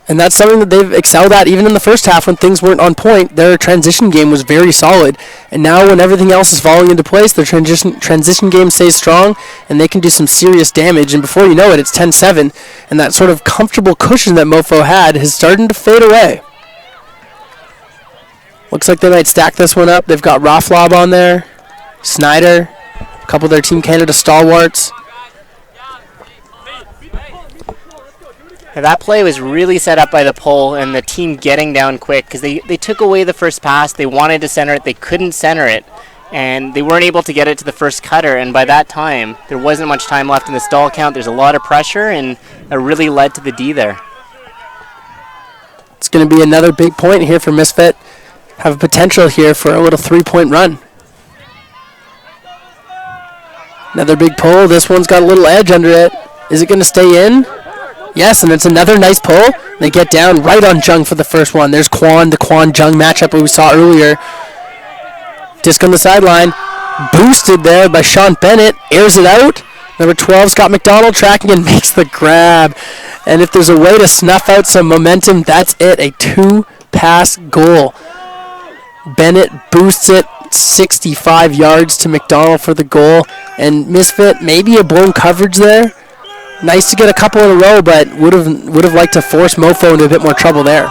And that's something that they've excelled at even in the first half when things weren't on point. Their transition game was very solid. And now when everything else is falling into place, their transition game stays strong, and they can do some serious damage. And before you know it, it's 10-7. And that sort of comfortable cushion that Mofo had is starting to fade away. Looks like they might stack this one up. They've got Raflab on there, Snyder, a couple of their Team Canada stalwarts. That play was really set up by the pull and the team getting down quick because they took away the first pass. They wanted to center it. They couldn't center it, and they weren't able to get it to the first cutter. And by that time, there wasn't much time left in the stall count. There's a lot of pressure, and it really led to the D there. It's going to be another big point here for Misfit. Have a potential here for a little 3-point run. Another big pull. This one's got a little edge under it. Is it going to stay in? Yes, and it's another nice pull. They get down right on Jung for the first one. There's Quan, the Quan-Jung matchup we saw earlier. Disc on the sideline. Boosted there by Sean Bennett. Airs it out. Number 12, Scott McDonald, tracking and makes the grab. And if there's a way to snuff out some momentum, that's it. A 2-pass goal. Bennett boosts it 65 yards to McDonald for the goal. And Misfit, maybe a blown coverage there. Nice to get a couple in a row, but would have liked to force Mofo into a bit more trouble there.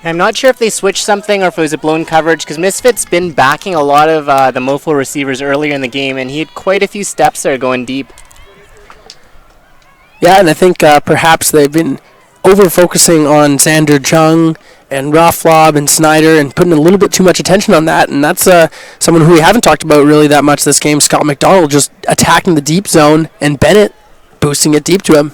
I'm not sure if they switched something or if it was a blown coverage because Misfit's been backing a lot of the Mofo receivers earlier in the game, and he had quite a few steps there going deep. Yeah, and I think perhaps they've been over-focusing on Xander Jung and Raflab and Snyder and putting a little bit too much attention on that, and that's someone who we haven't talked about really that much this game, Scott McDonald, just attacking the deep zone, and Bennett boosting it deep to him.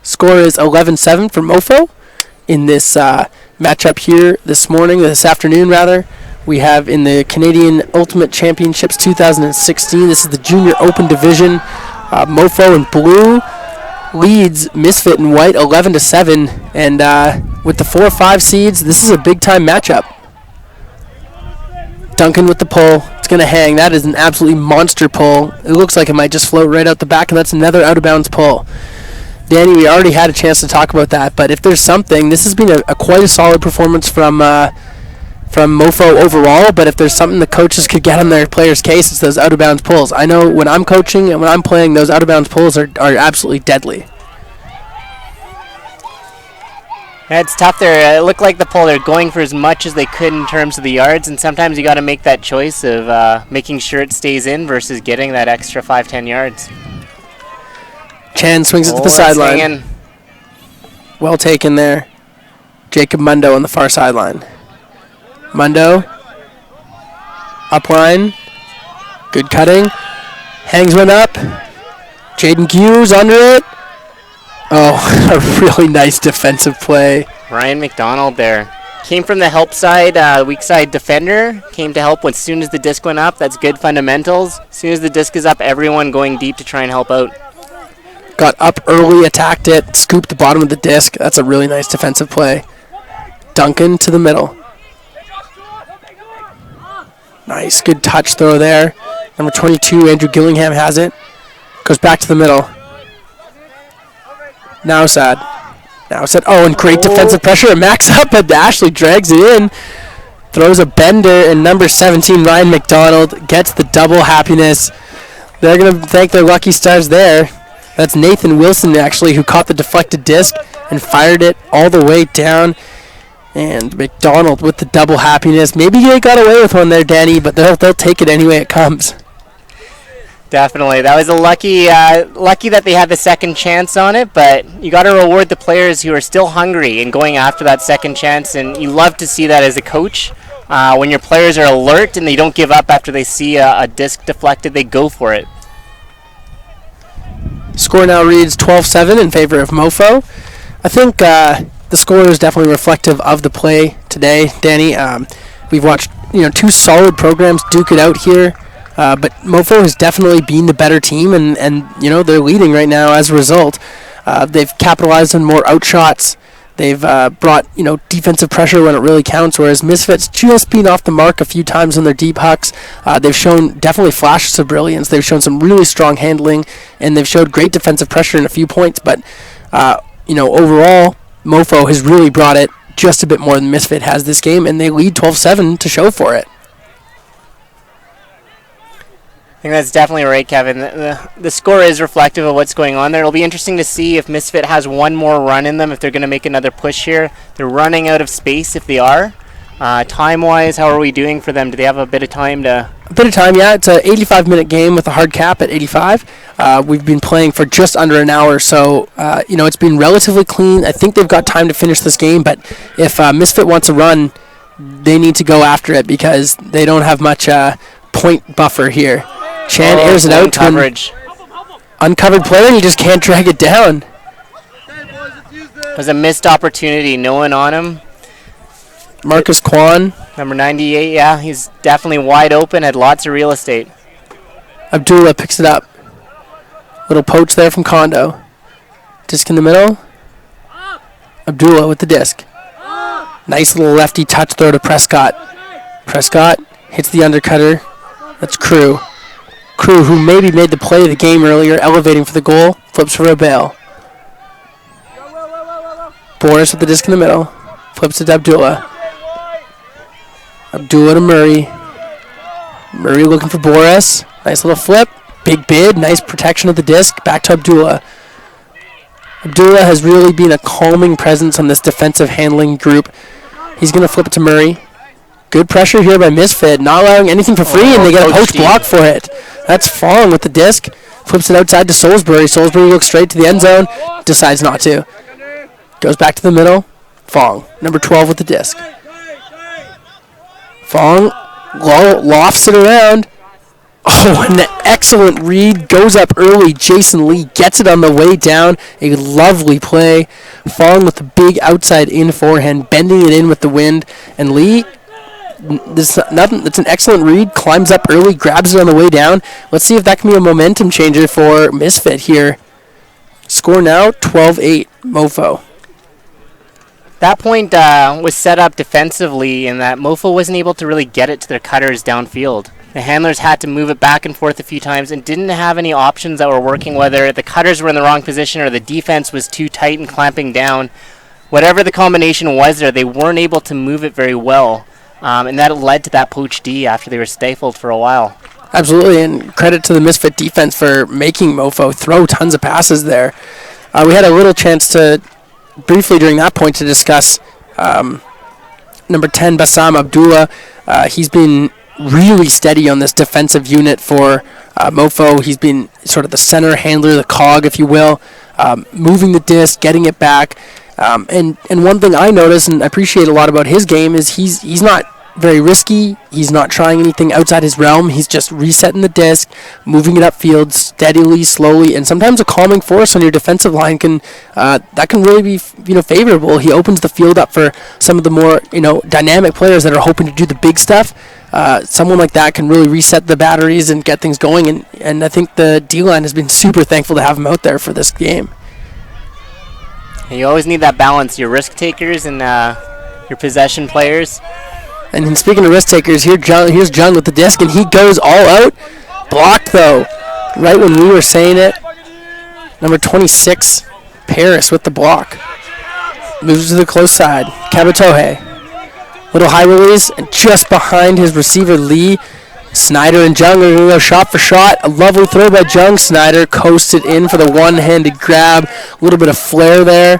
Score is 11-7 for Mofo in this matchup here this afternoon, we have in the Canadian Ultimate Championships 2016. This is the Junior Open Division. Mofo in blue leads Misfit in white 11-7. And with the 4-5 seeds, this is a big-time matchup. Duncan with the pull. It's going to hang. That is an absolutely monster pull. It looks like it might just float right out the back, and that's another out-of-bounds pull. Danny, we already had a chance to talk about that, but if there's something, this has been a quite a solid performance from Mofo overall, but if there's something the coaches could get on their players' case, it's those out-of-bounds pulls. I know when I'm coaching and when I'm playing, those out-of-bounds pulls are absolutely deadly. Yeah, it's tough there. It looked like the pull, they're going for as much as they could in terms of the yards, and sometimes you got to make that choice of making sure it stays in versus getting that extra 5-10 yards. Chan swings it to the sideline. Well taken there. Jacob Mundo on the far sideline. Mundo. Upline. Good cutting. Hangs one up. Jaden Hughes under it. Oh, a really nice defensive play. Ryan McDonald there. Came from the help side, weak side defender. Came to help as soon as the disc went up. That's good fundamentals. As soon as the disc is up, everyone going deep to try and help out. Got up early, attacked it, scooped the bottom of the disc. That's a really nice defensive play. Duncan to the middle. Nice, good touch throw there. Number 22, Andrew Gillingham has it. Goes back to the middle. Now sad. Oh, and great defensive pressure. Max up, but Ashley drags it in. Throws a bender, and number 17, Ryan McDonald, gets the double happiness. They're going to thank their lucky stars there. That's Nathan Wilson, actually, who caught the deflected disc and fired it all the way down. And McDonald with the double happiness. Maybe they got away with one there, Danny, but they'll take it any way it comes. Definitely. That was a lucky that they had the second chance on it, but you got to reward the players who are still hungry and going after that second chance, and you love to see that as a coach. When your players are alert and they don't give up after they see a disc deflected, they go for it. Score now reads 12-7 in favor of Mofo. I think the score is definitely reflective of the play today, Danny. We've watched two solid programs duke it out here. But Mofo has definitely been the better team, and they're leading right now as a result. They've capitalized on more outshots. They've brought defensive pressure when it really counts, whereas Misfit's just been off the mark a few times on their deep hucks. They've shown definitely flashes of brilliance. They've shown some really strong handling, and they've showed great defensive pressure in a few points. But overall, Mofo has really brought it just a bit more than Misfit has this game, and they lead 12-7 to show for it. I think that's definitely right, Kevin. The score is reflective of what's going on there. It'll be interesting to see if Misfit has one more run in them, if they're going to make another push here. They're running out of space if they are. Time-wise, how are we doing for them? Do they have a bit of time to... A bit of time, yeah. It's an 85-minute game with a hard cap at 85. We've been playing for just under an hour, so it's been relatively clean. I think they've got time to finish this game, but if Misfit wants a run, they need to go after it because they don't have much point buffer here. Chan airs it out to an uncovered player, and he just can't drag it down. It was a missed opportunity. No one on him. Marcus Kwan. Number 98, yeah. He's definitely wide open, had lots of real estate. Abdullah picks it up. Little poach there from Kondo. Disc in the middle. Abdullah with the disc. Nice little lefty touch throw to Prescott. Prescott hits the undercutter. That's Crew. Crew, who maybe made the play of the game earlier, elevating for the goal, flips for a bail. Boris with the disc in the middle. Flips it to Abdullah. Abdullah to Murray. Murray looking for Boris. Nice little flip. Big bid. Nice protection of the disc. Back to Abdullah. Abdullah has really been a calming presence on this defensive handling group. He's going to flip it to Murray. Good pressure here by Misfit, not allowing anything for free, and they get a post block for it. That's Fong with the disc. Flips it outside to Salisbury. Salisbury looks straight to the end zone. Decides not to. Goes back to the middle. Fong, number 12 with the disc. Fong lofts it around. Oh, an excellent read. Goes up early. Jason Lee gets it on the way down. A lovely play. Fong with the big outside in forehand, bending it in with the wind. And Lee Nothing. It's an excellent read. Climbs up early, grabs it on the way down. Let's see if that can be a momentum changer for Misfit here. Score now 12-8, Mofo. That point was set up defensively in that Mofo wasn't able to really get it to their cutters downfield. The handlers had to move it back and forth a few times and didn't have any options that were working, whether the cutters were in the wrong position or the defense was too tight and clamping down. Whatever the combination was there, they weren't able to move it very well. And that led to that poach D after they were stifled for a while. Absolutely, and credit to the Misfit defense for making Mofo throw tons of passes there. We had a little chance to briefly during that point to discuss number 10, Bassam Abdullah. He's been really steady on this defensive unit for Mofo. He's been sort of the center handler, the cog, if you will, moving the disc, getting it back. And one thing I notice and appreciate a lot about his game is he's not very risky. He's not trying anything outside his realm. He's just resetting the disc, moving it upfield steadily, slowly, and sometimes a calming force on your defensive line can really be favorable. He opens the field up for some of the more dynamic players that are hoping to do the big stuff. Someone like that can really reset the batteries and get things going. And I think the D-line has been super thankful to have him out there for this game. You always need that balance, your risk takers and your possession players. And then speaking of risk takers, here's Jung with the disc, and he goes all out. Blocked, though, right when we were saying it. Number 26, Paris with the block. Moves to the close side. Kabatohe. Little high release, and just behind his receiver, Lee. Snyder and Jung are going to go shot for shot. A lovely throw by Jung. Snyder coasted in for the one-handed grab. A little bit of flair there.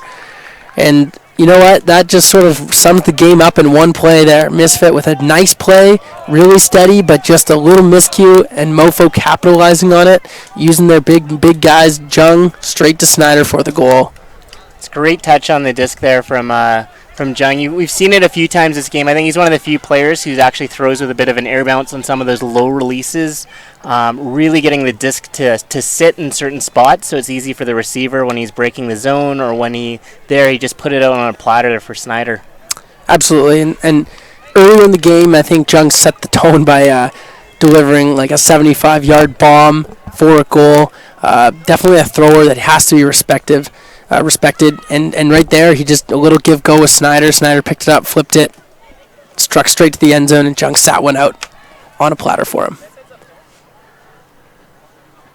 And you know what? That just sort of summed the game up in one play there. Misfit with a nice play, really steady, but just a little miscue, and Mofo capitalizing on it, using their big guys. Jung straight to Snyder for the goal. It's a great touch on the disc there from Jung. We've seen it a few times this game. I think he's one of the few players who actually throws with a bit of an air bounce on some of those low releases, really getting the disc to sit in certain spots so it's easy for the receiver when he's breaking the zone or when he just put it out on a platter for Snyder. Absolutely, and earlier in the game, I think Jung set the tone by delivering like a 75-yard bomb for a goal. Definitely a thrower that has to be respected, and right there he just a little give go with Snyder. Snyder picked it up, flipped it, struck straight to the end zone, and Jung sat one out on a platter for him.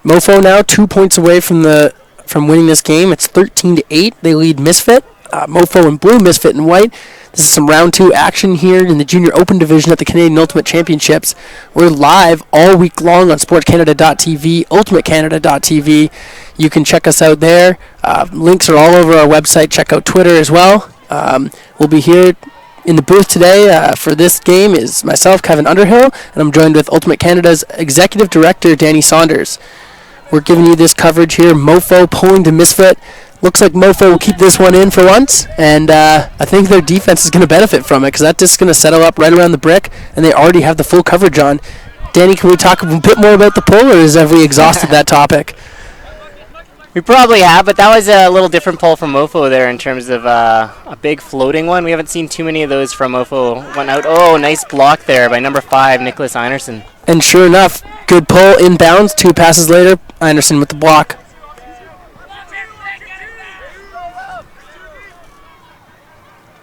Mofo now 2 points away from winning this game. It's 13-8. They lead Misfit. Mofo in blue, Misfit in white. This is some round 2 action here in the Junior Open Division at the Canadian Ultimate Championships. We're live all week long on SportsCanada.TV, UltimateCanada.TV. You can check us out there. Links are all over our website. Check out Twitter as well. We'll be here in the booth today for this game is myself, Kevin Underhill, and I'm joined with Ultimate Canada's Executive Director, Danny Saunders. We're giving you this coverage here. Mofo pulling to Misfit. Looks like Mofo will keep this one in for once, and I think their defense is going to benefit from it because that disc is going to settle up right around the brick, and they already have the full coverage on. Danny, can we talk a bit more about the pull, or have we exhausted that topic? We probably have, but that was a little different pull from Mofo there in terms of a big floating one. We haven't seen too many of those from Mofo. Went out. Oh, nice block there by number 5, Nicholas Einerson. And sure enough, good pull inbounds. 2 passes later, Einerson with the block.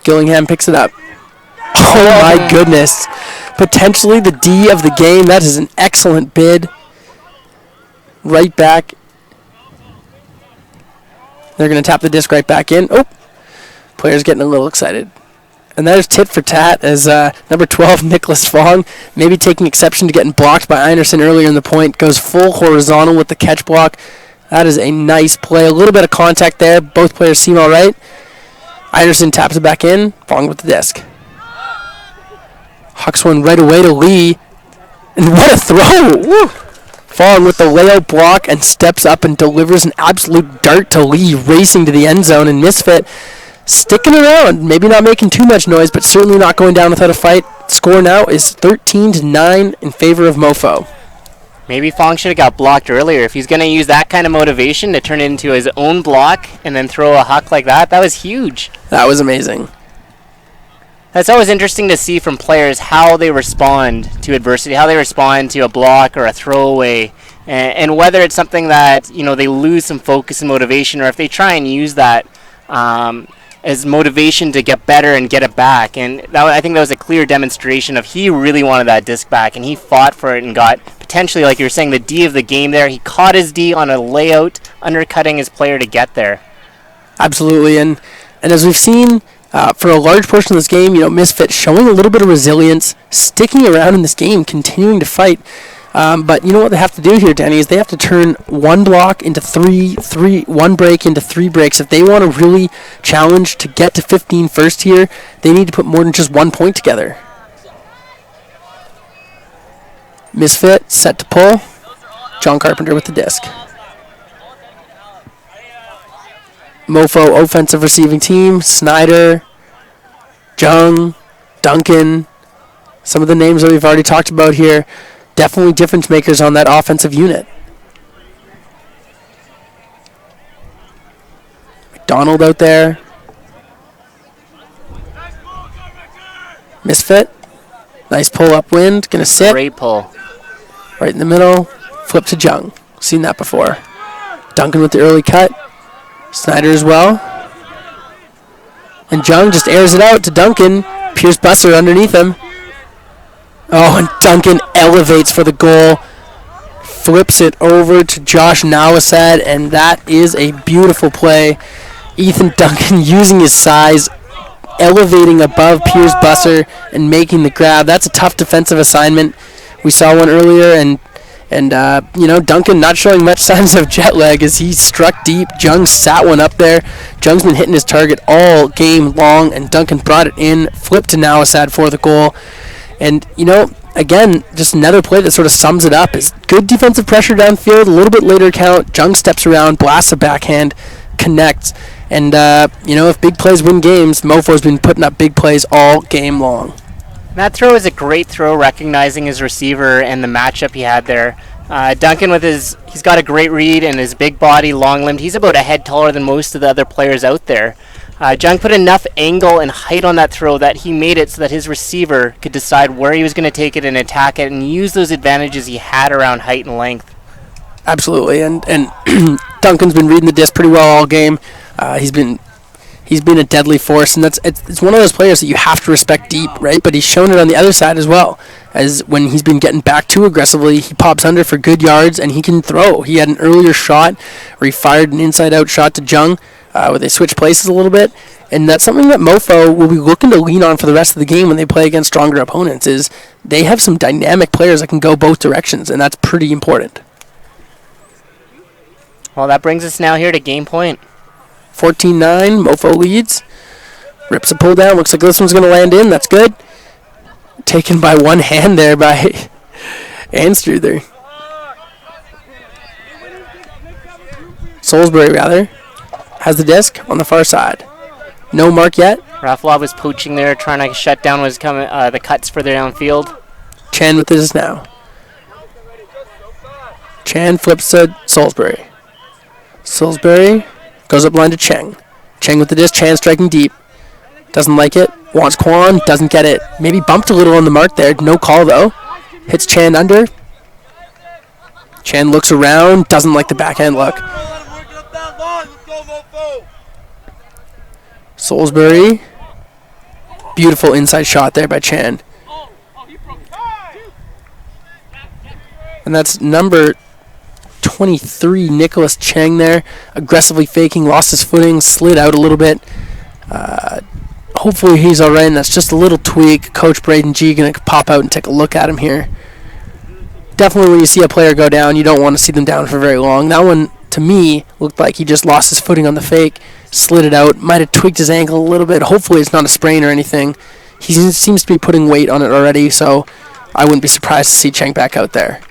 Gillingham picks it up. Oh my goodness. Potentially the D of the game. That is an excellent bid. Right back. They're going to tap the disc right back in. Oh, player's getting a little excited. And there's tit for tat as number 12, Nicholas Fong, maybe taking exception to getting blocked by Einerson earlier in the point, goes full horizontal with the catch block. That is a nice play. A little bit of contact there. Both players seem all right. Einerson taps it back in. Fong with the disc. Hucks one right away to Lee. And what a throw! Woo! Fong with the layout block and steps up and delivers an absolute dart to Lee, racing to the end zone. And Misfit sticking around, maybe not making too much noise, but certainly not going down without a fight. Score now is 13-9 in favor of Mofo. Maybe Fong should have got blocked earlier. If he's going to use that kind of motivation to turn it into his own block and then throw a huck like that, that was huge. That was amazing. That's always interesting to see from players how they respond to adversity, how they respond to a block or a throwaway, and whether it's something that they lose some focus and motivation, or if they try and use that as motivation to get better and get it back. And I think that was a clear demonstration of he really wanted that disc back, and he fought for it and got potentially, like you were saying, the D of the game there. He caught his D on a layout, undercutting his player to get there. Absolutely, and as we've seen for a large portion of this game, Misfit showing a little bit of resilience, sticking around in this game, continuing to fight. But you know what they have to do here, Danny, is they have to turn one block into one break into three breaks. If they want to really challenge to get to 15 first here, they need to put more than just 1 point together. Misfit set to pull. John Carpenter with the disc. Mofo offensive receiving team. Snyder, Jung, Duncan, some of the names that we've already talked about here. Definitely difference makers on that offensive unit. McDonald out there. Misfit. Nice pull upwind. Gonna sit. Great pull. Right in the middle. Flip to Jung. Seen that before. Duncan with the early cut. Snyder as well. And Jung just airs it out to Duncan. Pierce Busser underneath him. Oh, and Duncan elevates for the goal. Flips it over to Josh Nawasad, and that is a beautiful play. Ethan Duncan using his size, elevating above Pierce Busser and making the grab. That's a tough defensive assignment. We saw one earlier, and Duncan not showing much signs of jet lag as he struck deep. Jung sat one up there. Jung's been hitting his target all game long, and Duncan brought it in, flipped to Nawasad for the goal. And, again, just another play that sort of sums it up is good defensive pressure downfield, a little bit later count. Jung steps around, blasts a backhand, connects. And, if big plays win games, Mofo's been putting up big plays all game long. That throw is a great throw, recognizing his receiver and the matchup he had there. Duncan he's got a great read, and his big body, long-limbed. He's about a head taller than most of the other players out there. Jung put enough angle and height on that throw that he made it so that his receiver could decide where he was going to take it and attack it and use those advantages he had around height and length. Absolutely, and Duncan's been reading the disc pretty well all game. He's been a deadly force, and it's one of those players that you have to respect deep, right? But he's shown it on the other side as well, as when he's been getting back too aggressively, he pops under for good yards, and he can throw. He had an earlier shot where he fired an inside-out shot to Jung, where they switch places a little bit, and that's something that Mofo will be looking to lean on for the rest of the game when they play against stronger opponents, is they have some dynamic players that can go both directions, and that's pretty important. Well, that brings us now here to game point. 14-9, Mofo leads. Rips a pull down. Looks like this one's going to land in. That's good. Taken by one hand there by Anstruther. Salisbury, rather, has the disc on the far side. No mark yet. Rafalov was poaching there, trying to shut down the cuts further downfield. Chan with this now. Chan flips to Salisbury. Salisbury goes up line to Cheng. Cheng with the disc. Chan striking deep. Doesn't like it. Wants Quan. Doesn't get it. Maybe bumped a little on the mark there. No call, though. Hits Chan under. Chan looks around. Doesn't like the backhand look. Salisbury. Beautiful inside shot there by Chan. And that's number 23, Nicholas Cheng there, aggressively faking, lost his footing, slid out a little bit. Hopefully he's all right, and that's just a little tweak. Coach Braden G going to pop out and take a look at him here. Definitely when you see a player go down, you don't want to see them down for very long. That one, to me, looked like he just lost his footing on the fake, slid it out, might have tweaked his ankle a little bit. Hopefully it's not a sprain or anything. He seems to be putting weight on it already, so I wouldn't be surprised to see Cheng back out there.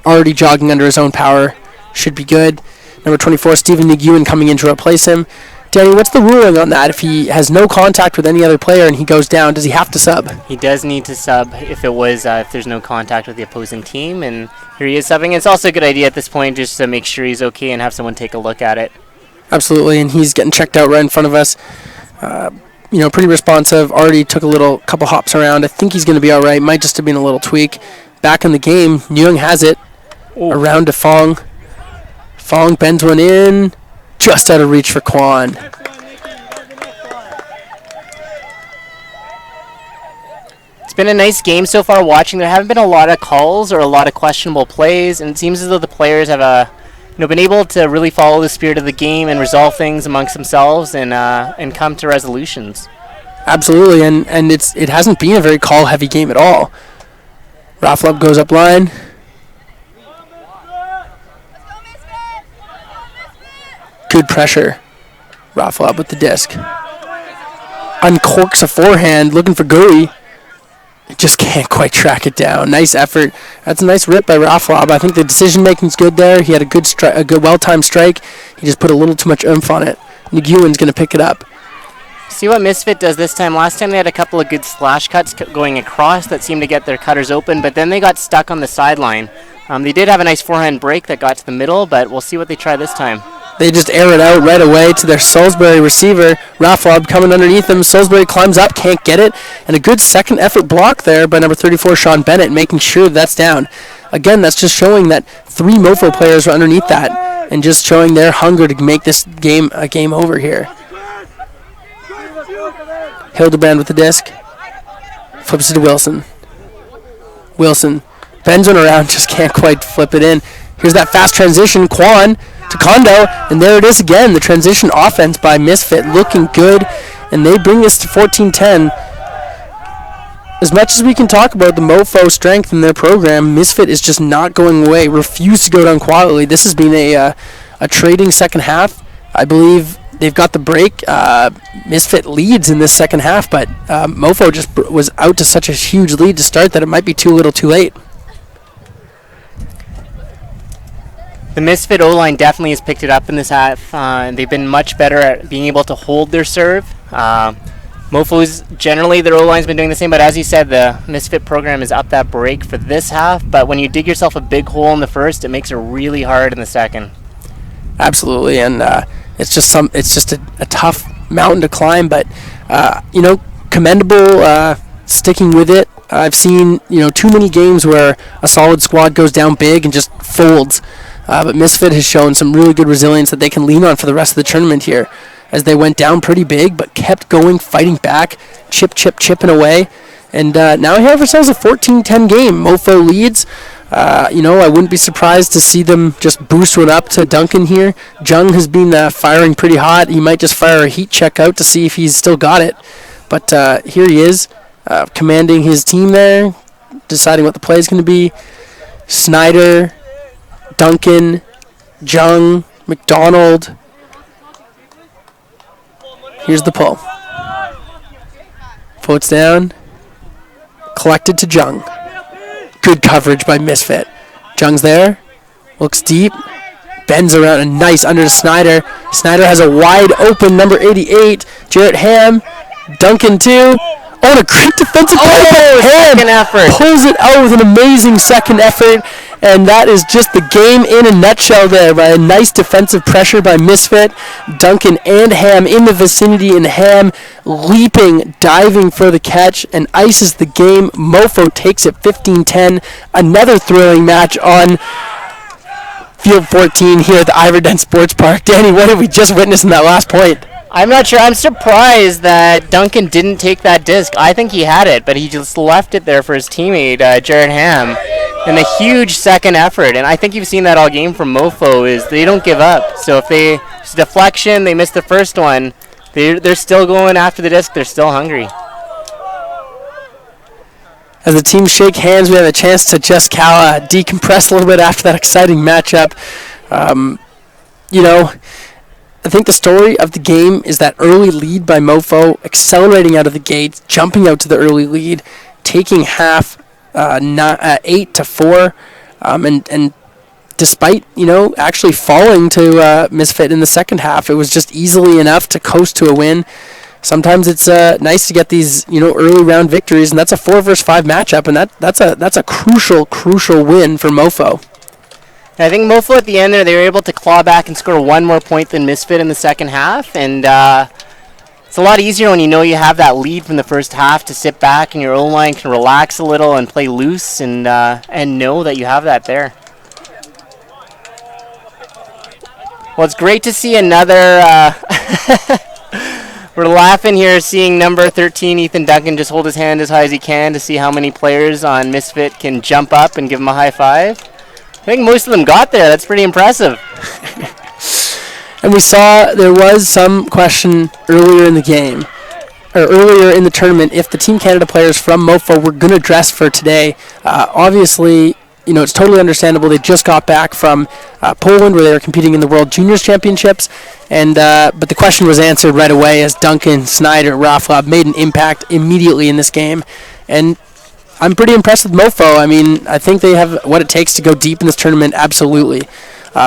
Already jogging under his own power. Should be good. Number 24, Stephen McEwen coming in to replace him. Danny, what's the ruling on that? If he has no contact with any other player and he goes down, does he have to sub? He does need to sub if there's no contact with the opposing team, and here he is subbing. It's also a good idea at this point just to make sure he's okay and have someone take a look at it. Absolutely, and he's getting checked out right in front of us. pretty responsive. Already took a couple hops around. I think he's going to be all right. Might just have been a little tweak. Back in the game, Young has it. Around to Fong. Fong bends one in. Just out of reach for Kwan. It's been a nice game so far watching. There haven't been a lot of calls or a lot of questionable plays, and it seems as though the players have been able to really follow the spirit of the game and resolve things amongst themselves and come to resolutions. Absolutely, and it hasn't been a very call-heavy game at all. Raffleb goes up line. Good pressure. Raffleb with the disc. Uncorks a forehand, looking for Guri. Just can't quite track it down. Nice effort. That's a nice rip by Raffleb. I think the decision-making's good there. He had a good well-timed strike. He just put a little too much oomph on it. Nguyen's going to pick it up. See what Misfit does this time. Last time they had a couple of good slash cuts going across that seemed to get their cutters open, but then they got stuck on the sideline. They did have a nice forehand break that got to the middle, but we'll see what they try this time. They just air it out right away to their Salisbury receiver. Raffleb coming underneath him. Salisbury climbs up, can't get it. And a good second effort block there by number 34, Sean Bennett, making sure that's down. Again, that's just showing that 3 Mofo players are underneath that and just showing their hunger to make this game a game over here. Hildebrand with the disc. Flips it to Wilson. Wilson bends one around, just can't quite flip it in. Here's that fast transition. Kwan to Kondo, and there it is again. The transition offense by Misfit looking good, and they bring this to 14-10. As much as we can talk about the Mofo strength in their program, Misfit is just not going away, refused to go down quietly. This has been a trading second half. I believe they've got the break. Misfit leads in this second half, but Mofo just was out to such a huge lead to start that it might be too little too late. The Misfit O-line definitely has picked it up in this half. They've been much better at being able to hold their serve. Mofo's, generally, their O-line's been doing the same, but as you said, the Misfit program is up that break for this half, but when you dig yourself a big hole in the first, it makes it really hard in the second. Absolutely, and it's just a tough mountain to climb, but, commendable sticking with it. I've seen, too many games where a solid squad goes down big and just folds. But Misfit has shown some really good resilience that they can lean on for the rest of the tournament here, as they went down pretty big but kept going, fighting back, chipping away. And now we have ourselves a 14-10 game. Mofo leads. I wouldn't be surprised to see them just boost one up to Duncan here. Jung has been firing pretty hot. He might just fire a heat check out to see if he's still got it. But here he is, commanding his team there, deciding what the play is going to be. Snyder, Duncan, Jung, McDonald. Here's the pull. Floats down. Collected to Jung. Good coverage by Misfit. Jung's there. Looks deep. Bends around and nice under to Snyder. Snyder has a wide open number 88. Jarrett Ham. Duncan too. Oh, and a great defensive play. Ham second effort. Pulls it out with an amazing second effort. And that is just the game in a nutshell there by a nice defensive pressure by Misfit. Duncan and Ham in the vicinity, and Ham leaping, diving for the catch, and ices the game. Mofo takes it 15-10. Another thrilling match on Field 14 here at the Iverdent Sports Park. Danny, what did we just witness in that last point? I'm not sure. I'm surprised that Duncan didn't take that disc. I think he had it, but he just left it there for his teammate, Jared Ham. And a huge second effort. And I think you've seen that all game from Mofo is they don't give up. So if it's deflection, they miss the first one, they're still going after the disc. They're still hungry. As the teams shake hands, we have a chance to just decompress a little bit after that exciting matchup. I think the story of the game is that early lead by Mofo, accelerating out of the gate, jumping out to the early lead, taking half 8-4, and despite actually falling to Misfit in the second half, it was just easily enough to coast to a win. Sometimes it's nice to get these early round victories, and that's a 4-versus-5 matchup, and that's a crucial win for Mofo. I think Mofo at the end there, they were able to claw back and score one more point than Misfit in the second half, and It's a lot easier when you know you have that lead from the first half to sit back and your O-line can relax a little and play loose and know that you have that there. Well, it's great to see another... we're laughing here seeing number 13, Ethan Duncan, just hold his hand as high as he can to see how many players on Misfit can jump up and give him a high five. I think most of them got there. That's pretty impressive. And we saw there was some question earlier in the game, or earlier in the tournament, if the Team Canada players from Mofo were going to dress for today. Obviously, it's totally understandable. They just got back from Poland, where they were competing in the World Juniors Championships, and but the question was answered right away as Duncan, Snyder, Raflab made an impact immediately in this game. And I'm pretty impressed with Mofo. I mean, I think they have what it takes to go deep in this tournament, absolutely.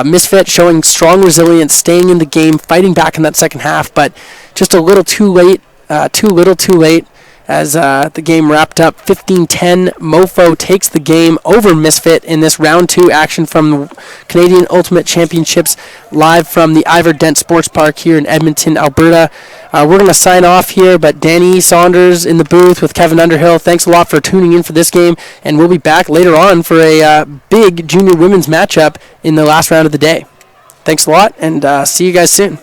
Misfit showing strong resilience, staying in the game, fighting back in that second half, but just a little too late, too late as the game wrapped up 15-10. Mofo takes the game over Misfit in this round 2 action from the Canadian Ultimate Championships, live from the Ivor Dent Sports Park here in Edmonton, Alberta. We're going to sign off here, but Danny Saunders in the booth with Kevin Underhill, thanks a lot for tuning in for this game, and we'll be back later on for a big junior women's matchup in the last round of the day. Thanks a lot, and see you guys soon.